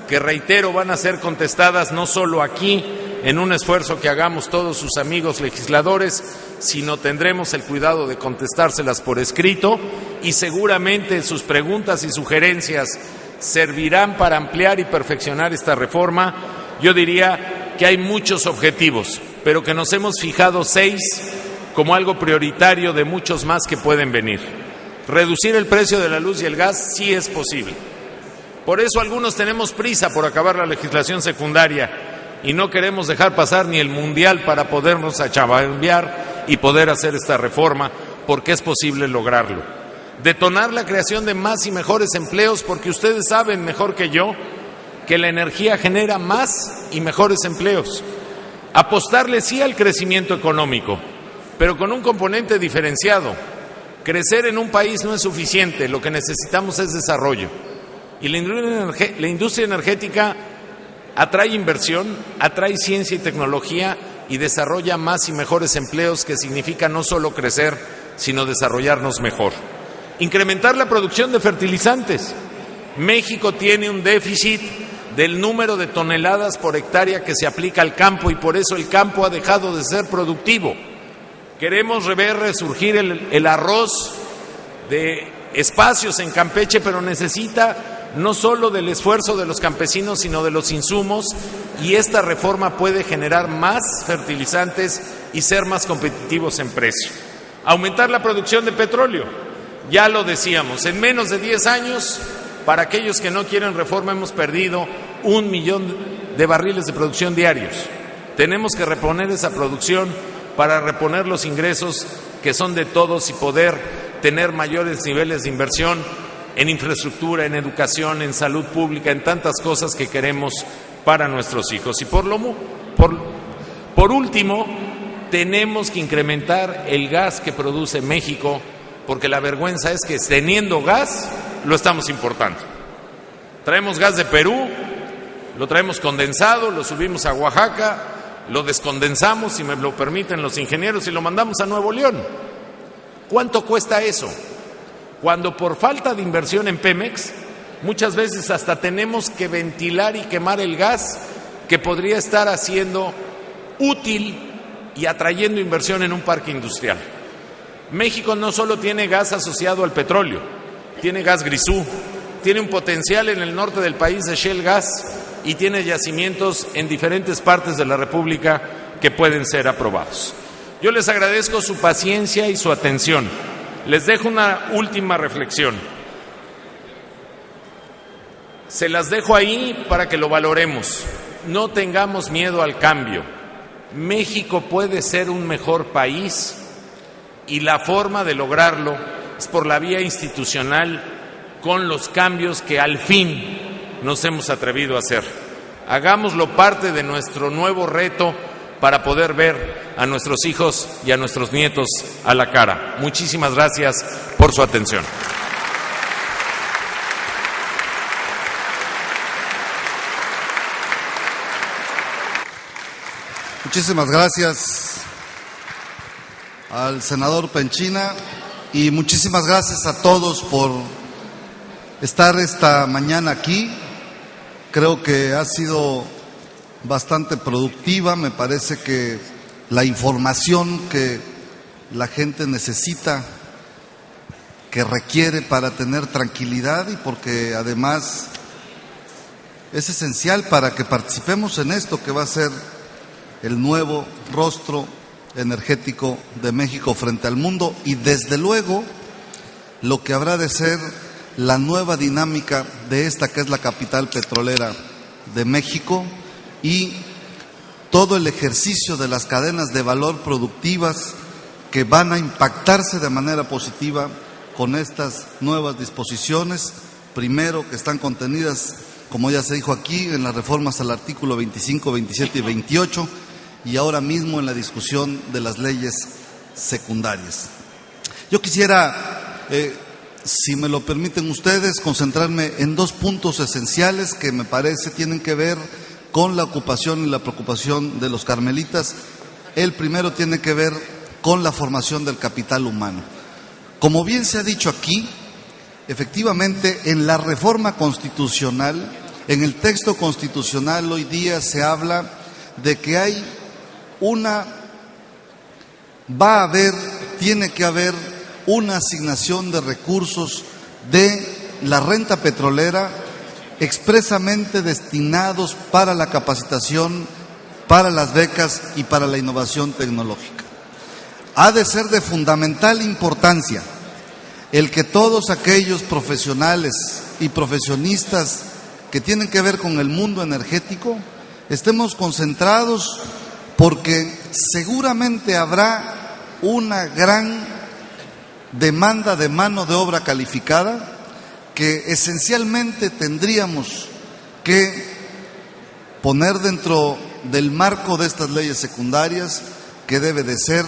que reitero van a ser contestadas no solo aquí, en un esfuerzo que hagamos todos sus amigos legisladores, sino tendremos el cuidado de contestárselas por escrito y seguramente sus preguntas y sugerencias servirán para ampliar y perfeccionar esta reforma. Yo diría que hay muchos objetivos, pero que nos hemos fijado 6 como algo prioritario de muchos más que pueden venir. Reducir el precio de la luz y el gas sí es posible. Por eso algunos tenemos prisa por acabar la legislación secundaria y no queremos dejar pasar ni el Mundial para podernos achambear y poder hacer esta reforma, porque es posible lograrlo. Detonar la creación de más y mejores empleos, porque ustedes saben mejor que yo que la energía genera más y mejores empleos. Apostarle sí al crecimiento económico, pero con un componente diferenciado. Crecer en un país no es suficiente, lo que necesitamos es desarrollo. Y la industria energética atrae inversión, atrae ciencia y tecnología y desarrolla más y mejores empleos, que significa no solo crecer, sino desarrollarnos mejor. Incrementar la producción de fertilizantes. México tiene un déficit del número de toneladas por hectárea que se aplica al campo y por eso el campo ha dejado de ser productivo. Queremos ver resurgir el arroz de espacios en Campeche, pero necesita no solo del esfuerzo de los campesinos, sino de los insumos, y esta reforma puede generar más fertilizantes y ser más competitivos en precio. Aumentar la producción de petróleo. Ya lo decíamos, en menos de 10 años, para aquellos que no quieren reforma, hemos perdido 1 millón de barriles de producción diarios. Tenemos que reponer esa producción para reponer los ingresos que son de todos y poder tener mayores niveles de inversión en infraestructura, en educación, en salud pública, en tantas cosas que queremos para nuestros hijos. Y por último, tenemos que incrementar el gas que produce México, porque la vergüenza es que teniendo gas, lo estamos importando. Traemos gas de Perú, lo traemos condensado, lo subimos a Oaxaca, lo descondensamos, si me lo permiten los ingenieros, y lo mandamos a Nuevo León. ¿Cuánto cuesta eso? Cuando por falta de inversión en Pemex, muchas veces hasta tenemos que ventilar y quemar el gas que podría estar haciendo útil y atrayendo inversión en un parque industrial. México no solo tiene gas asociado al petróleo, tiene gas grisú, tiene un potencial en el norte del país de shale gas y tiene yacimientos en diferentes partes de la República que pueden ser aprobados. Yo les agradezco su paciencia y su atención. Les dejo una última reflexión. Se las dejo ahí para que lo valoremos. No tengamos miedo al cambio. México puede ser un mejor país y la forma de lograrlo es por la vía institucional, con los cambios que al fin nos hemos atrevido a hacer. Hagámoslo parte de nuestro nuevo reto para poder ver a nuestros hijos y a nuestros nietos a la cara. Muchísimas gracias por su atención. Muchísimas gracias al senador Penchina y muchísimas gracias a todos por estar esta mañana aquí. Creo que ha sido bastante productiva. Me parece que la información que la gente necesita, que requiere para tener tranquilidad y porque además es esencial para que participemos en esto que va a ser el nuevo rostro energético de México frente al mundo y desde luego lo que habrá de ser la nueva dinámica de esta que es la capital petrolera de México y todo el ejercicio de las cadenas de valor productivas que van a impactarse de manera positiva con estas nuevas disposiciones, primero que están contenidas, como ya se dijo aquí, en las reformas al artículo 25, 27 y 28 y ahora mismo en la discusión de las leyes secundarias. Yo quisiera, si me lo permiten ustedes, concentrarme en dos puntos esenciales que me parece tienen que ver con la ocupación y la preocupación de los carmelitas. El primero tiene que ver con la formación del capital humano. Como bien se ha dicho aquí, efectivamente en la reforma constitucional, en el texto constitucional hoy día se habla de que tiene que haber una asignación de recursos de la renta petrolera expresamente destinados para la capacitación, para las becas y para la innovación tecnológica. Ha de ser de fundamental importancia el que todos aquellos profesionales y profesionistas que tienen que ver con el mundo energético estemos concentrados, porque seguramente habrá una gran demanda de mano de obra calificada que esencialmente tendríamos que poner dentro del marco de estas leyes secundarias, que debe de ser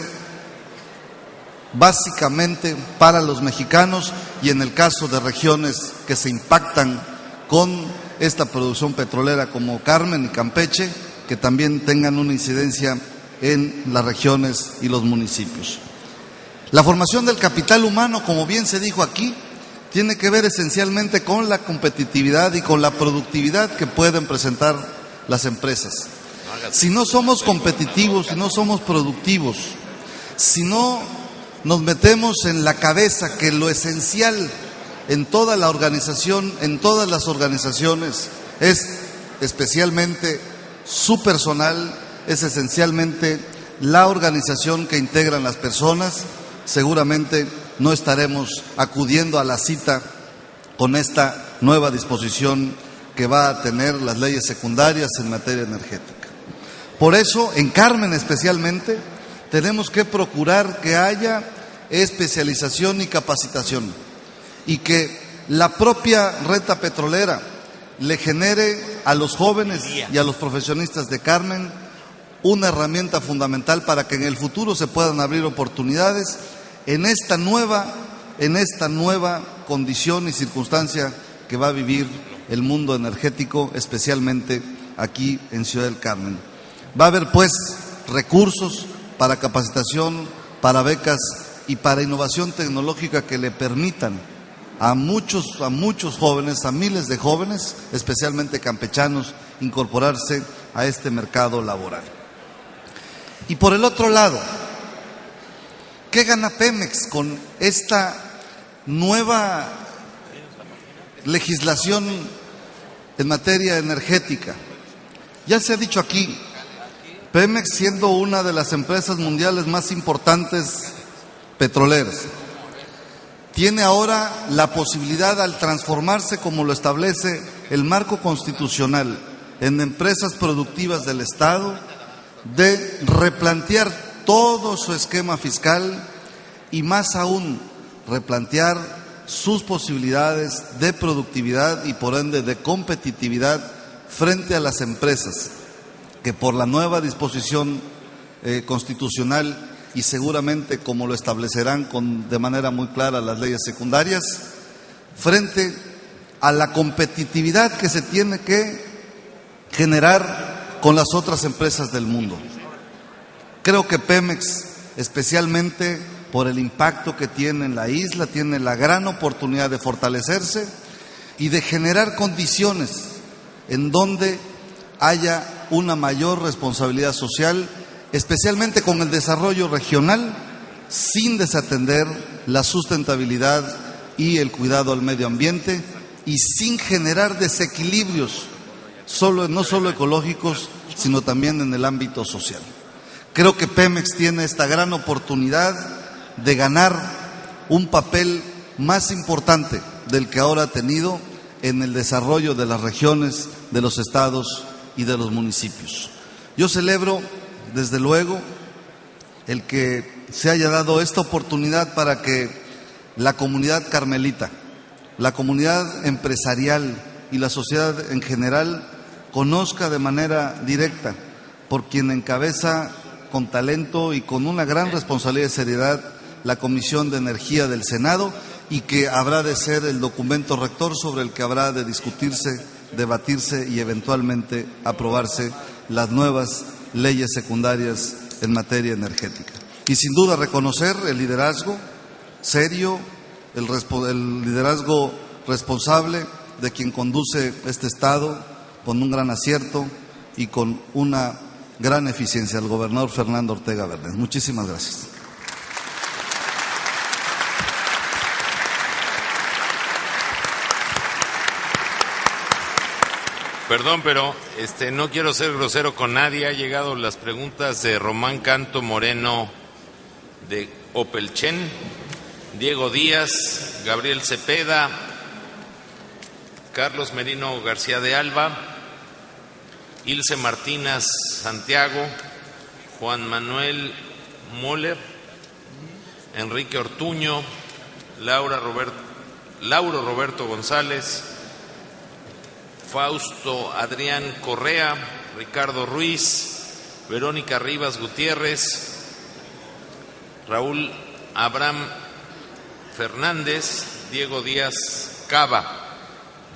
básicamente para los mexicanos, y en el caso de regiones que se impactan con esta producción petrolera como Carmen y Campeche, que también tengan una incidencia en las regiones y los municipios. La formación del capital humano, como bien se dijo aquí, tiene que ver esencialmente con la competitividad y con la productividad que pueden presentar las empresas. Si no somos competitivos, si no somos productivos, si no nos metemos en la cabeza que lo esencial en toda la organización, en todas las organizaciones, es especialmente su personal, es esencialmente la organización que integran las personas, seguramente no estaremos acudiendo a la cita con esta nueva disposición que va a tener las leyes secundarias en materia energética. Por eso, en Carmen especialmente, tenemos que procurar que haya especialización y capacitación, y que la propia renta petrolera le genere a los jóvenes y a los profesionistas de Carmen una herramienta fundamental para que en el futuro se puedan abrir oportunidades en esta nueva condición y circunstancia que va a vivir el mundo energético, especialmente aquí en Ciudad del Carmen. Va a haber pues recursos para capacitación, para becas y para innovación tecnológica que le permitan a muchos jóvenes, a miles de jóvenes, especialmente campechanos, incorporarse a este mercado laboral. Y por el otro lado, ¿qué gana Pemex con esta nueva legislación en materia energética? Ya se ha dicho aquí, Pemex, siendo una de las empresas mundiales más importantes petroleras, tiene ahora la posibilidad, al transformarse como lo establece el marco constitucional en empresas productivas del Estado, de replantear todo su esquema fiscal y más aún replantear sus posibilidades de productividad y por ende de competitividad frente a las empresas que por la nueva disposición constitucional y seguramente como lo establecerán de manera muy clara las leyes secundarias, frente a la competitividad que se tiene que generar con las otras empresas del mundo. Creo que Pemex, especialmente por el impacto que tiene en la isla, tiene la gran oportunidad de fortalecerse y de generar condiciones en donde haya una mayor responsabilidad social, especialmente con el desarrollo regional, sin desatender la sustentabilidad y el cuidado al medio ambiente y sin generar desequilibrios, no solo ecológicos, sino también en el ámbito social. Creo que Pemex tiene esta gran oportunidad de ganar un papel más importante del que ahora ha tenido en el desarrollo de las regiones, de los estados y de los municipios. Yo celebro, desde luego, el que se haya dado esta oportunidad para que la comunidad carmelita, la comunidad empresarial y la sociedad en general conozca de manera directa por quien encabeza con talento y con una gran responsabilidad y seriedad la Comisión de Energía del Senado, y que habrá de ser el documento rector sobre el que habrá de discutirse, debatirse y eventualmente aprobarse las nuevas leyes secundarias en materia energética. Y sin duda reconocer el liderazgo serio, el liderazgo responsable de quien conduce este Estado con un gran acierto y con una gran eficiencia, el gobernador Fernando Ortega Verdes. Muchísimas gracias. Perdón, pero no quiero ser grosero con nadie. Ha llegado las preguntas de Román Canto Moreno de Opelchen, Diego Díaz, Gabriel Cepeda, Carlos Merino García de Alba, Ilse Martínez Santiago, Juan Manuel Moller, Enrique Ortuño, Lauro Roberto González, Fausto Adrián Correa, Ricardo Ruiz, Verónica Rivas Gutiérrez, Raúl Abraham Fernández, Diego Díaz Cava.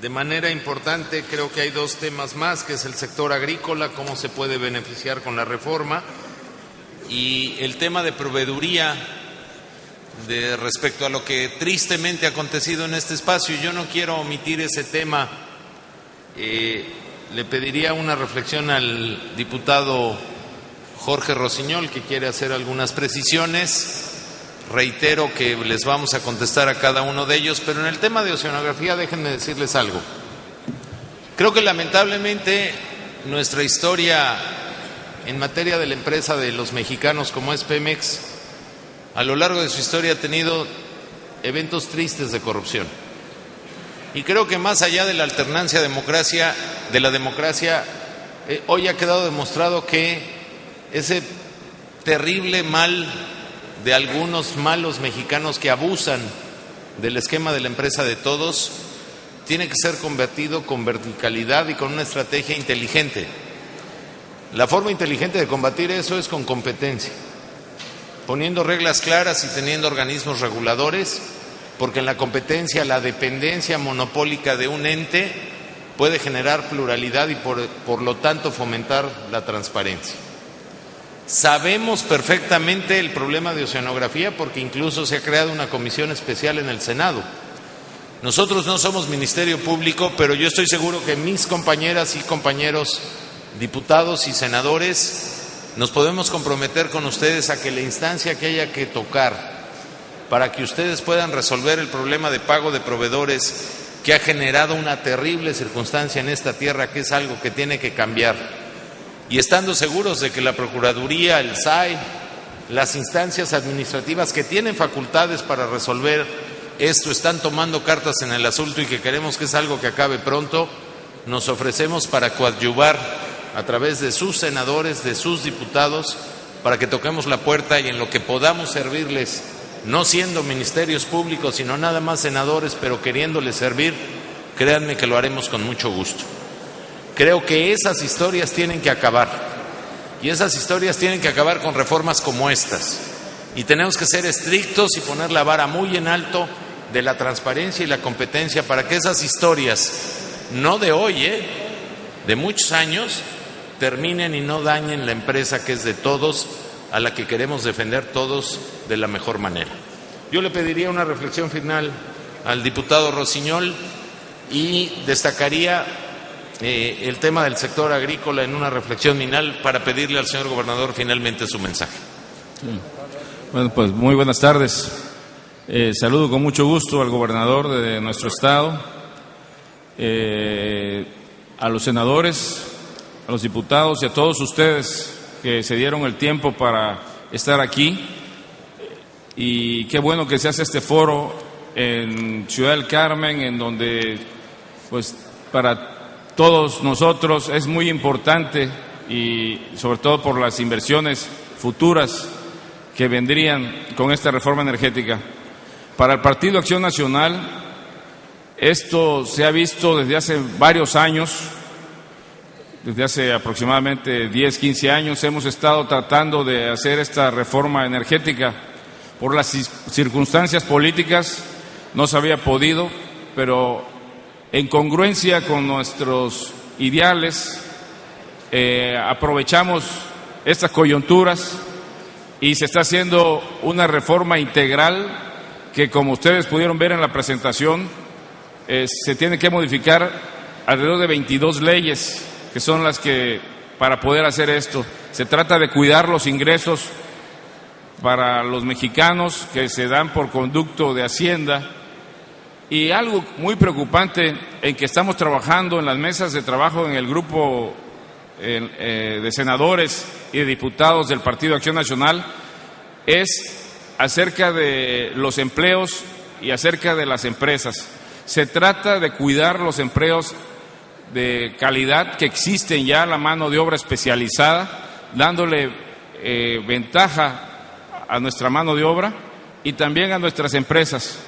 De manera importante, creo que hay dos temas más, que es el sector agrícola, cómo se puede beneficiar con la reforma, y el tema de proveeduría respecto a lo que tristemente ha acontecido en este espacio. Yo no quiero omitir ese tema. Le pediría una reflexión al diputado Jorge Rosiñol, que quiere hacer algunas precisiones. Reitero que les vamos a contestar a cada uno de ellos, pero en el tema de oceanografía déjenme decirles algo. Creo que lamentablemente nuestra historia en materia de la empresa de los mexicanos como es Pemex, a lo largo de su historia ha tenido eventos tristes de corrupción. Y creo que más allá de la alternancia de la democracia, hoy ha quedado demostrado que ese terrible mal de algunos malos mexicanos que abusan del esquema de la empresa de todos tiene que ser combatido con verticalidad y con una estrategia inteligente. La forma inteligente de combatir eso es con competencia, poniendo reglas claras y teniendo organismos reguladores, porque en la competencia la dependencia monopólica de un ente puede generar pluralidad y por lo tanto fomentar la transparencia. Sabemos perfectamente el problema de oceanografía porque incluso se ha creado una comisión especial en el Senado. Nosotros no somos Ministerio Público, pero yo estoy seguro que mis compañeras y compañeros diputados y senadores nos podemos comprometer con ustedes a que la instancia que haya que tocar para que ustedes puedan resolver el problema de pago de proveedores que ha generado una terrible circunstancia en esta tierra, que es algo que tiene que cambiar. Y estando seguros de que la Procuraduría, el SAI, las instancias administrativas que tienen facultades para resolver esto están tomando cartas en el asunto y que queremos que es algo que acabe pronto, nos ofrecemos para coadyuvar a través de sus senadores, de sus diputados, para que toquemos la puerta y en lo que podamos servirles, no siendo ministerios públicos, sino nada más senadores, pero queriéndoles servir, créanme que lo haremos con mucho gusto. Creo que esas historias tienen que acabar, y esas historias tienen que acabar con reformas como estas, y tenemos que ser estrictos y poner la vara muy en alto de la transparencia y la competencia para que esas historias, no de hoy, de muchos años, terminen y no dañen la empresa que es de todos, a la que queremos defender todos de la mejor manera. Yo le pediría una reflexión final al diputado Rosiñol y destacaría el tema del sector agrícola en una reflexión final para pedirle al señor gobernador finalmente su mensaje. Sí. Bueno, pues muy buenas tardes. Saludo con mucho gusto al gobernador de nuestro estado, a los senadores, a los diputados y a todos ustedes que se dieron el tiempo para estar aquí. Y qué bueno que se hace este foro en Ciudad del Carmen, en donde pues para todos nosotros es muy importante, y sobre todo por las inversiones futuras que vendrían con esta reforma energética. Para el Partido Acción Nacional, esto se ha visto desde hace varios años, desde hace aproximadamente 10, 15 años, hemos estado tratando de hacer esta reforma energética. Por las circunstancias políticas no se había podido, pero en congruencia con nuestros ideales, aprovechamos estas coyunturas y se está haciendo una reforma integral que, como ustedes pudieron ver en la presentación, se tiene que modificar alrededor de 22 leyes, que son las que, para poder hacer esto, se trata de cuidar los ingresos para los mexicanos que se dan por conducto de Hacienda. Y algo muy preocupante en que estamos trabajando en las mesas de trabajo en el grupo de senadores y de diputados del Partido Acción Nacional es acerca de los empleos y acerca de las empresas. Se trata de cuidar los empleos de calidad que existen ya, la mano de obra especializada, dándole ventaja a nuestra mano de obra y también a nuestras empresas,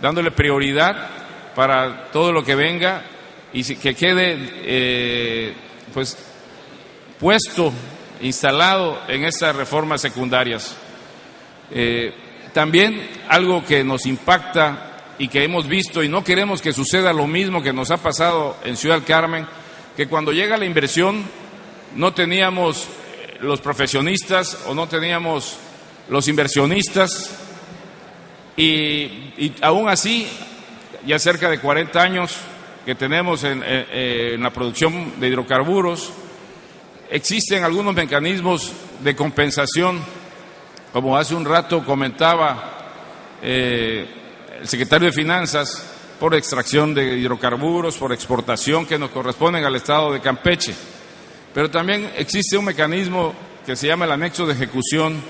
dándole prioridad para todo lo que venga y que quede pues puesto, instalado en estas reformas secundarias. También algo que nos impacta y que hemos visto, y no queremos que suceda lo mismo que nos ha pasado en Ciudad del Carmen, que cuando llega la inversión no teníamos los profesionistas o no teníamos los inversionistas, y aún así, ya cerca de 40 años que tenemos en la producción de hidrocarburos, existen algunos mecanismos de compensación, como hace un rato comentaba el secretario de Finanzas, por extracción de hidrocarburos, por exportación que nos corresponden al Estado de Campeche. Pero también existe un mecanismo que se llama el anexo de ejecución,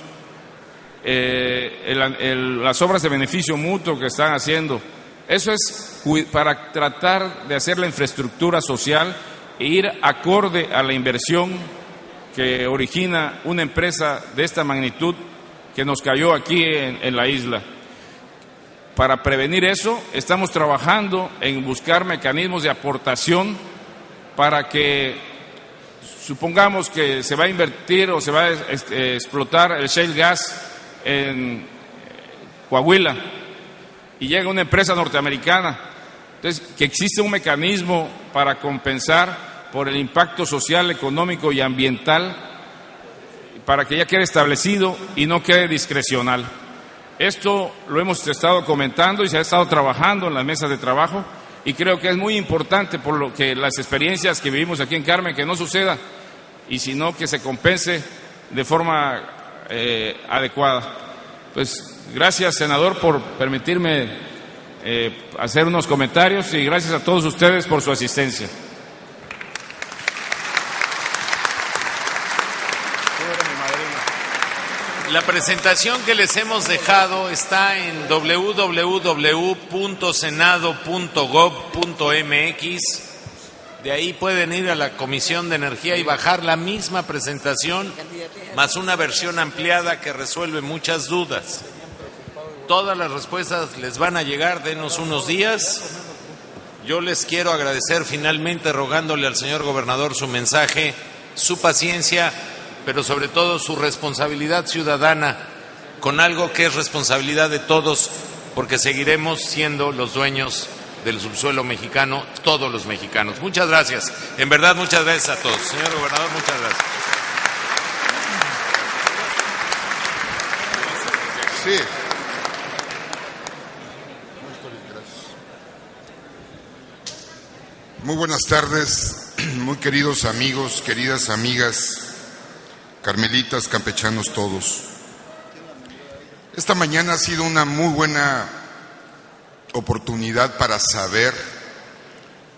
las obras de beneficio mutuo que están haciendo. Eso es para tratar de hacer la infraestructura social e ir acorde a la inversión que origina una empresa de esta magnitud que nos cayó aquí en la isla. Para prevenir eso, estamos trabajando en buscar mecanismos de aportación para que, supongamos que se va a invertir o se va a explotar el shale gas en Coahuila y llega una empresa norteamericana. Entonces, que existe un mecanismo para compensar por el impacto social, económico y ambiental, para que ya quede establecido y no quede discrecional. Esto lo hemos estado comentando y se ha estado trabajando en las mesas de trabajo, y creo que es muy importante, por lo que las experiencias que vivimos aquí en Carmen, que no suceda, y sino que se compense de forma adecuada. Pues gracias, senador, por permitirme hacer unos comentarios, y gracias a todos ustedes por su asistencia. La presentación que les hemos dejado está en www.senado.gov.mx. De ahí pueden ir a la Comisión de Energía y bajar la misma presentación, más una versión ampliada que resuelve muchas dudas. Todas las respuestas les van a llegar, denos unos días. Yo les quiero agradecer finalmente, rogándole al señor gobernador su mensaje, su paciencia, pero sobre todo su responsabilidad ciudadana con algo que es responsabilidad de todos, porque seguiremos siendo los dueños del subsuelo mexicano, todos los mexicanos. Muchas gracias, en verdad muchas gracias a todos. Señor gobernador, muchas gracias. Sí. Muy buenas tardes, muy queridos amigos, queridas amigas, carmelitas, campechanos todos. Esta mañana ha sido una muy buena oportunidad para saber,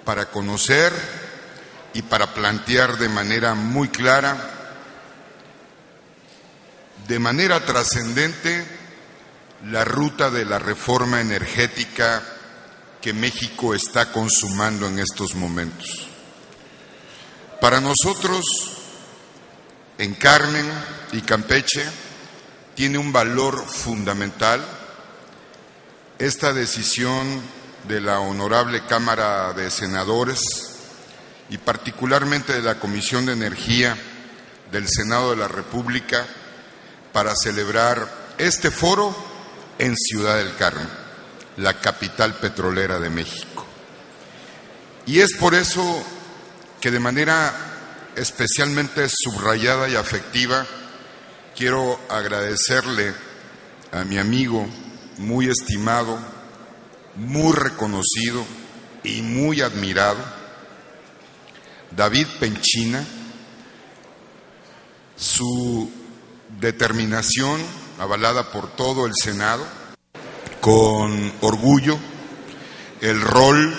para conocer y para plantear de manera muy clara, de manera trascendente, la ruta de la reforma energética que México está consumando en estos momentos. Para nosotros, en Carmen y Campeche, tiene un valor fundamental esta decisión de la Honorable Cámara de Senadores y particularmente de la Comisión de Energía del Senado de la República para celebrar este foro en Ciudad del Carmen, la capital petrolera de México. Y es por eso que de manera especialmente subrayada y afectiva quiero agradecerle a mi amigo muy estimado, muy reconocido y muy admirado, David Penchina, su determinación avalada por todo el Senado, con orgullo, el rol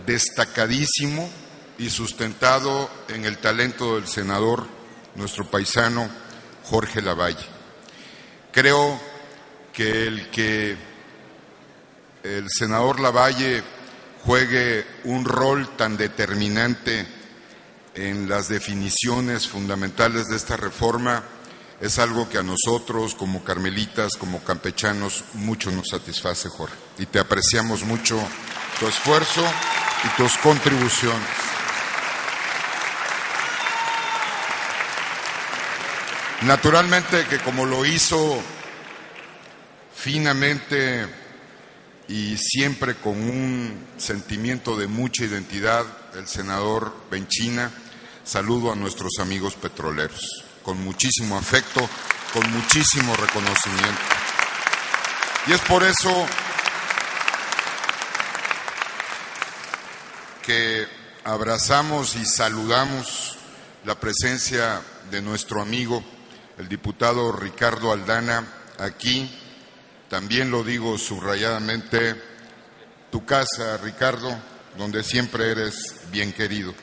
destacadísimo y sustentado en el talento del senador, nuestro paisano Jorge Lavalle. Creo que el senador Lavalle juegue un rol tan determinante en las definiciones fundamentales de esta reforma es algo que a nosotros, como carmelitas, como campechanos, mucho nos satisface, Jorge. Y te apreciamos mucho tu esfuerzo y tus contribuciones. Naturalmente que como lo hizo finamente y siempre con un sentimiento de mucha identidad, el senador Penchina, saludo a nuestros amigos petroleros, con muchísimo afecto, con muchísimo reconocimiento. Y es por eso que abrazamos y saludamos la presencia de nuestro amigo, el diputado Ricardo Aldana, aquí. También lo digo subrayadamente, tu casa, Ricardo, donde siempre eres bien querido.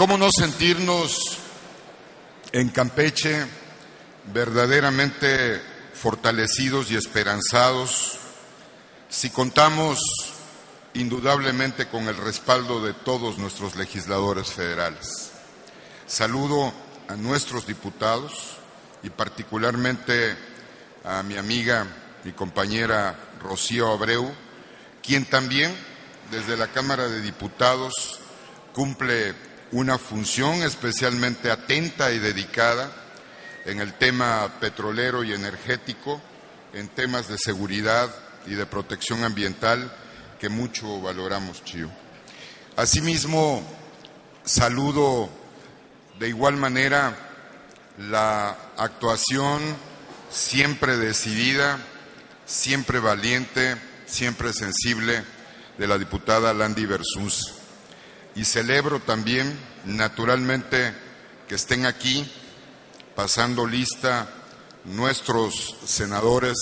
¿Cómo no sentirnos en Campeche verdaderamente fortalecidos y esperanzados si contamos indudablemente con el respaldo de todos nuestros legisladores federales? Saludo a nuestros diputados y particularmente a mi amiga y compañera Rocío Abreu, quien también desde la Cámara de Diputados cumple una función especialmente atenta y dedicada en el tema petrolero y energético, en temas de seguridad y de protección ambiental que mucho valoramos, Chío. Asimismo, saludo de igual manera la actuación siempre decidida, siempre valiente, siempre sensible de la diputada Landy Versus. Y celebro también, naturalmente, que estén aquí pasando lista nuestros senadores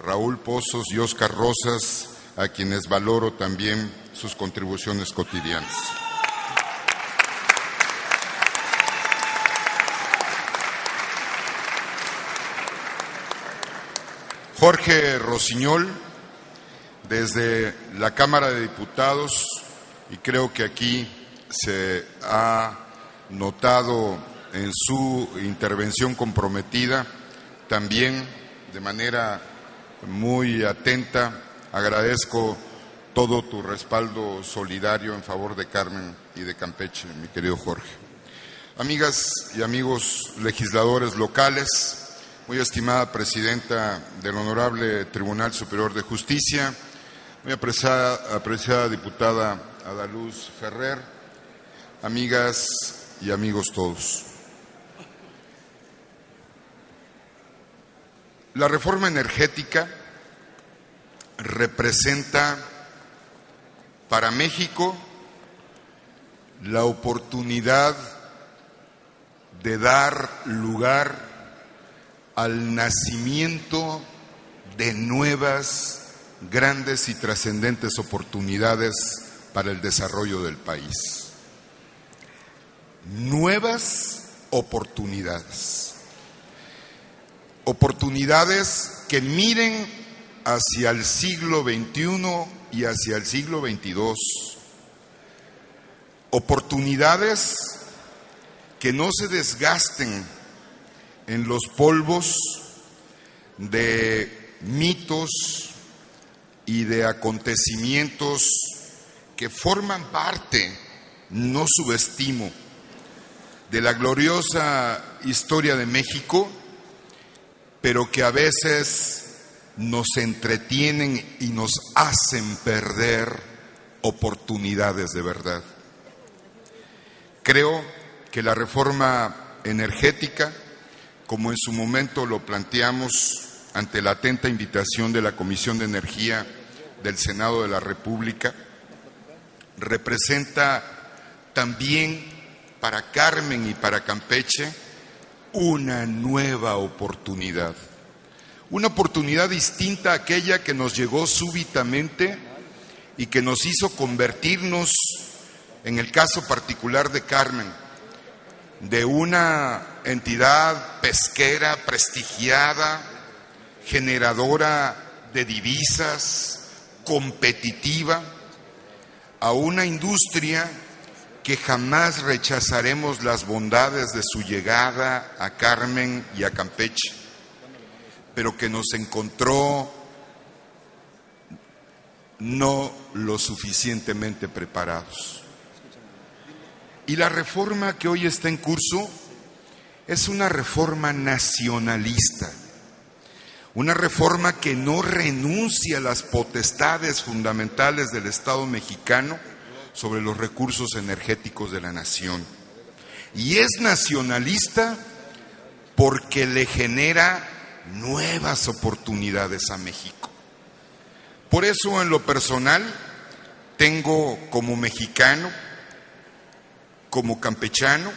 Raúl Pozos y Óscar Rosas, a quienes valoro también sus contribuciones cotidianas. Jorge Rosiñol, desde la Cámara de Diputados, y creo que aquí se ha notado en su intervención comprometida, también de manera muy atenta, agradezco todo tu respaldo solidario en favor de Carmen y de Campeche, mi querido Jorge. Amigas y amigos legisladores locales, muy estimada presidenta del Honorable Tribunal Superior de Justicia, muy apreciada diputada Adaluz Ferrer, amigas y amigos todos. La reforma energética representa para México la oportunidad de dar lugar al nacimiento de nuevas, grandes y trascendentes oportunidades para el desarrollo del país. Nuevas oportunidades. Oportunidades que miren hacia el siglo XXI y hacia el siglo XXII. Oportunidades que no se desgasten en los polvos de mitos y de acontecimientos que forman parte, no subestimo, de la gloriosa historia de México, pero que a veces nos entretienen y nos hacen perder oportunidades de verdad. Creo que la reforma energética, como en su momento lo planteamos ante la atenta invitación de la Comisión de Energía del Senado de la República, representa también para Carmen y para Campeche una nueva oportunidad. Una oportunidad distinta a aquella que nos llegó súbitamente y que nos hizo convertirnos, en el caso particular de Carmen, de una entidad pesquera prestigiada, generadora de divisas, competitiva, a una industria que jamás rechazaremos las bondades de su llegada a Carmen y a Campeche, pero que nos encontró no lo suficientemente preparados. Y la reforma que hoy está en curso es una reforma nacionalista, una reforma que no renuncia a las potestades fundamentales del Estado mexicano sobre los recursos energéticos de la nación. Y es nacionalista porque le genera nuevas oportunidades a México. Por eso, en lo personal, tengo como mexicano, como campechano,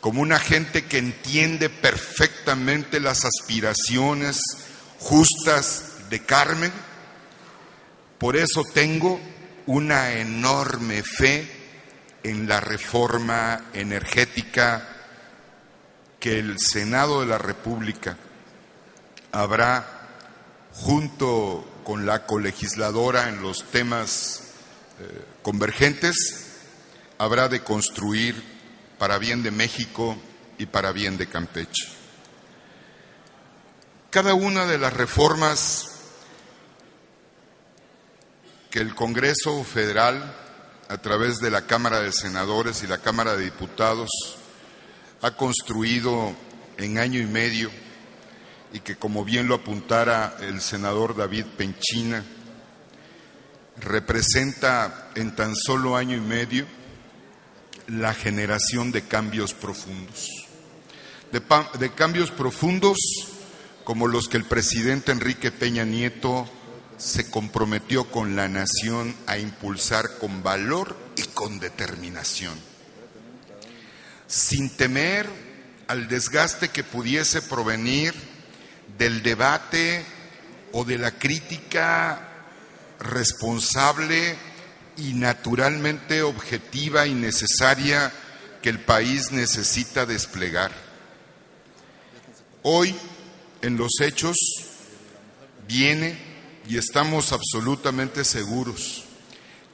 como una gente que entiende perfectamente las aspiraciones justas de Carmen, por eso tengo una enorme fe en la reforma energética que el Senado de la República habrá, junto con la colegisladora en los temas convergentes, habrá de construir para bien de México y para bien de Campeche. Cada una de las reformas que el Congreso Federal, a través de la Cámara de Senadores y la Cámara de Diputados, ha construido en año y medio, y que, como bien lo apuntara el senador David Penchina, representa en tan solo año y medio la generación de cambios profundos. De cambios profundos como los que el presidente Enrique Peña Nieto se comprometió con la nación a impulsar con valor y con determinación, sin temer al desgaste que pudiese provenir del debate o de la crítica responsable y naturalmente objetiva y necesaria que el país necesita desplegar. Hoy, en los hechos, viene, y estamos absolutamente seguros,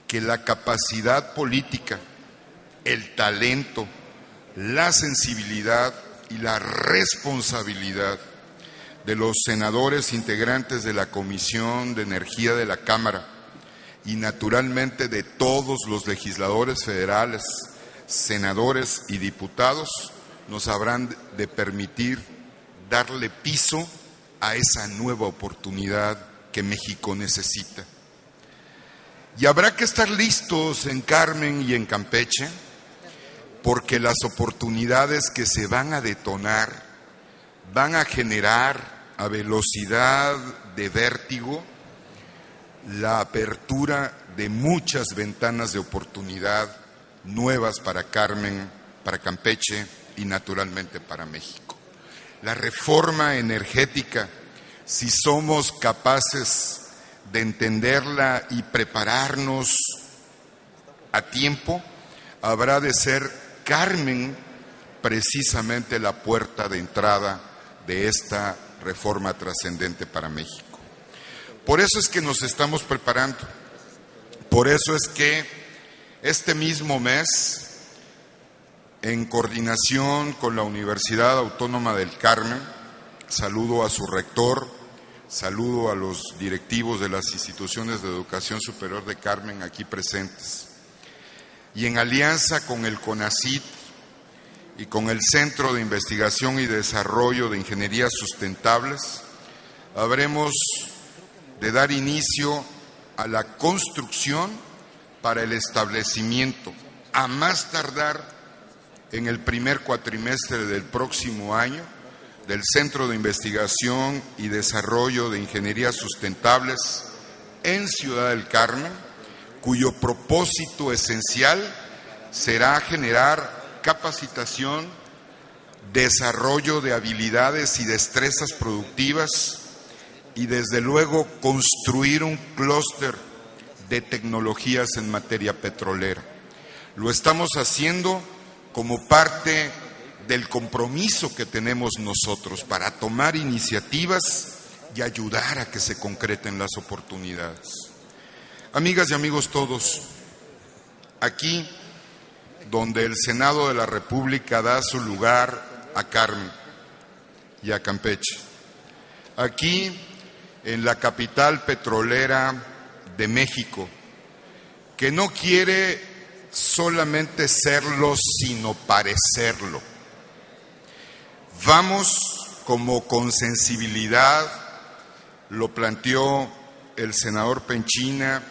que la capacidad política, el talento, la sensibilidad y la responsabilidad de los senadores integrantes de la Comisión de Energía de la Cámara y naturalmente de todos los legisladores federales, senadores y diputados, nos habrán de permitir darle piso a esa nueva oportunidad que México necesita. Y habrá que estar listos en Carmen y en Campeche, porque las oportunidades que se van a detonar van a generar a velocidad de vértigo la apertura de muchas ventanas de oportunidad nuevas para Carmen, para Campeche y naturalmente para México. La reforma energética, si somos capaces de entenderla y prepararnos a tiempo, habrá de ser Carmen precisamente la puerta de entrada de esta reforma trascendente para México. Por eso es que nos estamos preparando. Por eso es que este mismo mes, en coordinación con la Universidad Autónoma del Carmen, saludo a su rector, saludo a los directivos de las instituciones de educación superior de Carmen aquí presentes, y en alianza con el CONACYT y con el Centro de Investigación y Desarrollo de Ingenierías Sustentables, habremos de dar inicio a la construcción para el establecimiento, a más tardar en el primer cuatrimestre del próximo año, del Centro de Investigación y Desarrollo de Ingenierías Sustentables en Ciudad del Carmen, cuyo propósito esencial será generar capacitación, desarrollo de habilidades y destrezas productivas y desde luego construir un clúster de tecnologías en materia petrolera. Lo estamos haciendo como parte del compromiso que tenemos nosotros para tomar iniciativas y ayudar a que se concreten las oportunidades. Amigas y amigos todos, aquí donde el Senado de la República da su lugar a Carmen y a Campeche, aquí en la capital petrolera de México, que no quiere solamente serlo, sino parecerlo. Vamos como con sensibilidad, lo planteó el senador Penchina,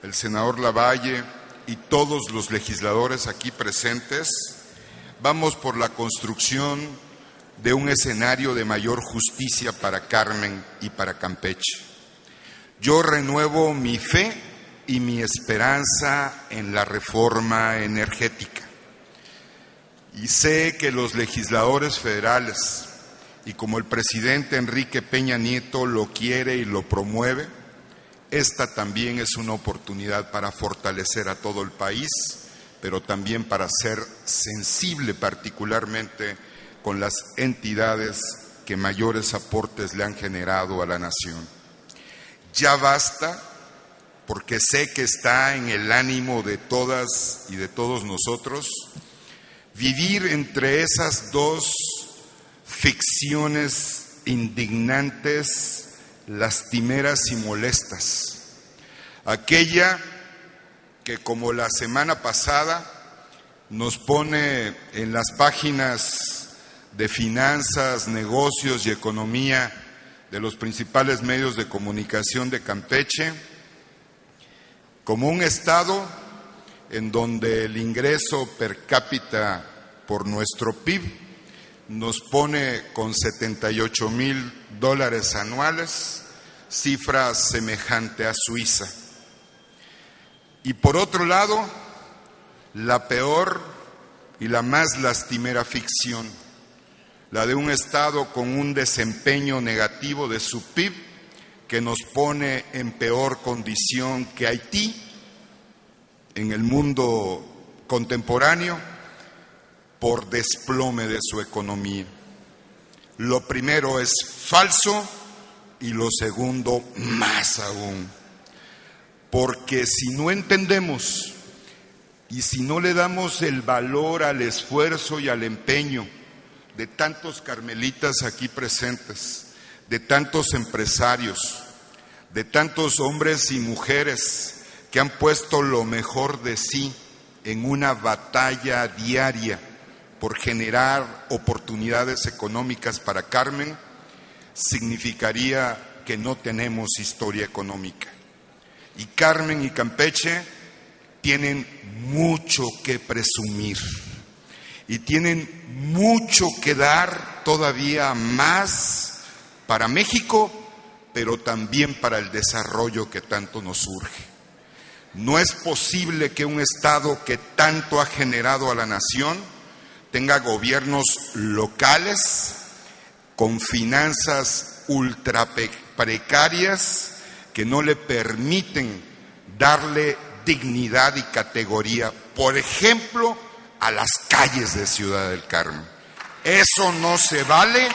el senador Lavalle y todos los legisladores aquí presentes, vamos por la construcción de un escenario de mayor justicia para Carmen y para Campeche. Yo renuevo mi fe y mi esperanza en la reforma energética. Y sé que los legisladores federales, y como el presidente Enrique Peña Nieto lo quiere y lo promueve, esta también es una oportunidad para fortalecer a todo el país, pero también para ser sensible particularmente con las entidades que mayores aportes le han generado a la nación. Ya basta, porque sé que está en el ánimo de todas y de todos nosotros, vivir entre esas dos ficciones indignantes, lastimeras y molestas. Aquella que, como la semana pasada, nos pone en las páginas de finanzas, negocios y economía de los principales medios de comunicación de Campeche, como un estado en donde el ingreso per cápita por nuestro PIB nos pone con $78,000 anuales, cifra semejante a Suiza. Y por otro lado, la peor y la más lastimera ficción, la de un Estado con un desempeño negativo de su PIB que nos pone en peor condición que Haití en el mundo contemporáneo por desplome de su economía. Lo primero es falso y lo segundo más aún, porque si no entendemos y si no le damos el valor al esfuerzo y al empeño de tantos carmelitas aquí presentes, de tantos empresarios, de tantos hombres y mujeres que han puesto lo mejor de sí en una batalla diaria por generar oportunidades económicas para Carmen, significaría que no tenemos historia económica. Y Carmen y Campeche tienen mucho que presumir y tienen mucho que dar todavía más para México, pero también para el desarrollo que tanto nos urge. No es posible que un Estado que tanto ha generado a la nación tenga gobiernos locales con finanzas ultra precarias que no le permiten darle dignidad y categoría, por ejemplo, a las calles de Ciudad del Carmen. Eso no se vale,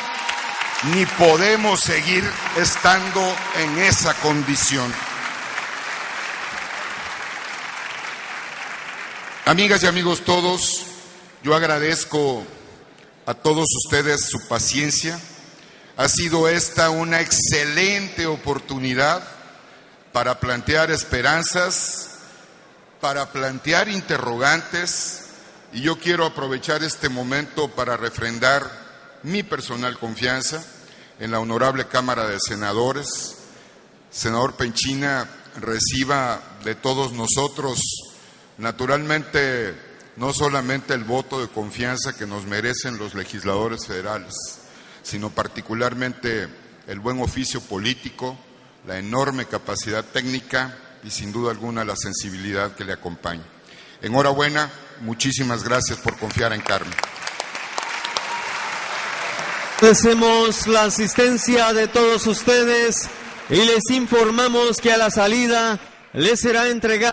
ni podemos seguir estando en esa condición. Amigas y amigos todos, yo agradezco a todos ustedes su paciencia. Ha sido esta una excelente oportunidad para plantear esperanzas, para plantear interrogantes, y yo quiero aprovechar este momento para refrendar mi personal confianza en la honorable Cámara de Senadores. Senador Penchina, reciba de todos nosotros, naturalmente, no solamente el voto de confianza que nos merecen los legisladores federales, sino particularmente el buen oficio político, la enorme capacidad técnica y sin duda alguna la sensibilidad que le acompaña. Enhorabuena, muchísimas gracias por confiar en Carmen. Agradecemos la asistencia de todos ustedes y les informamos que a la salida les será entregado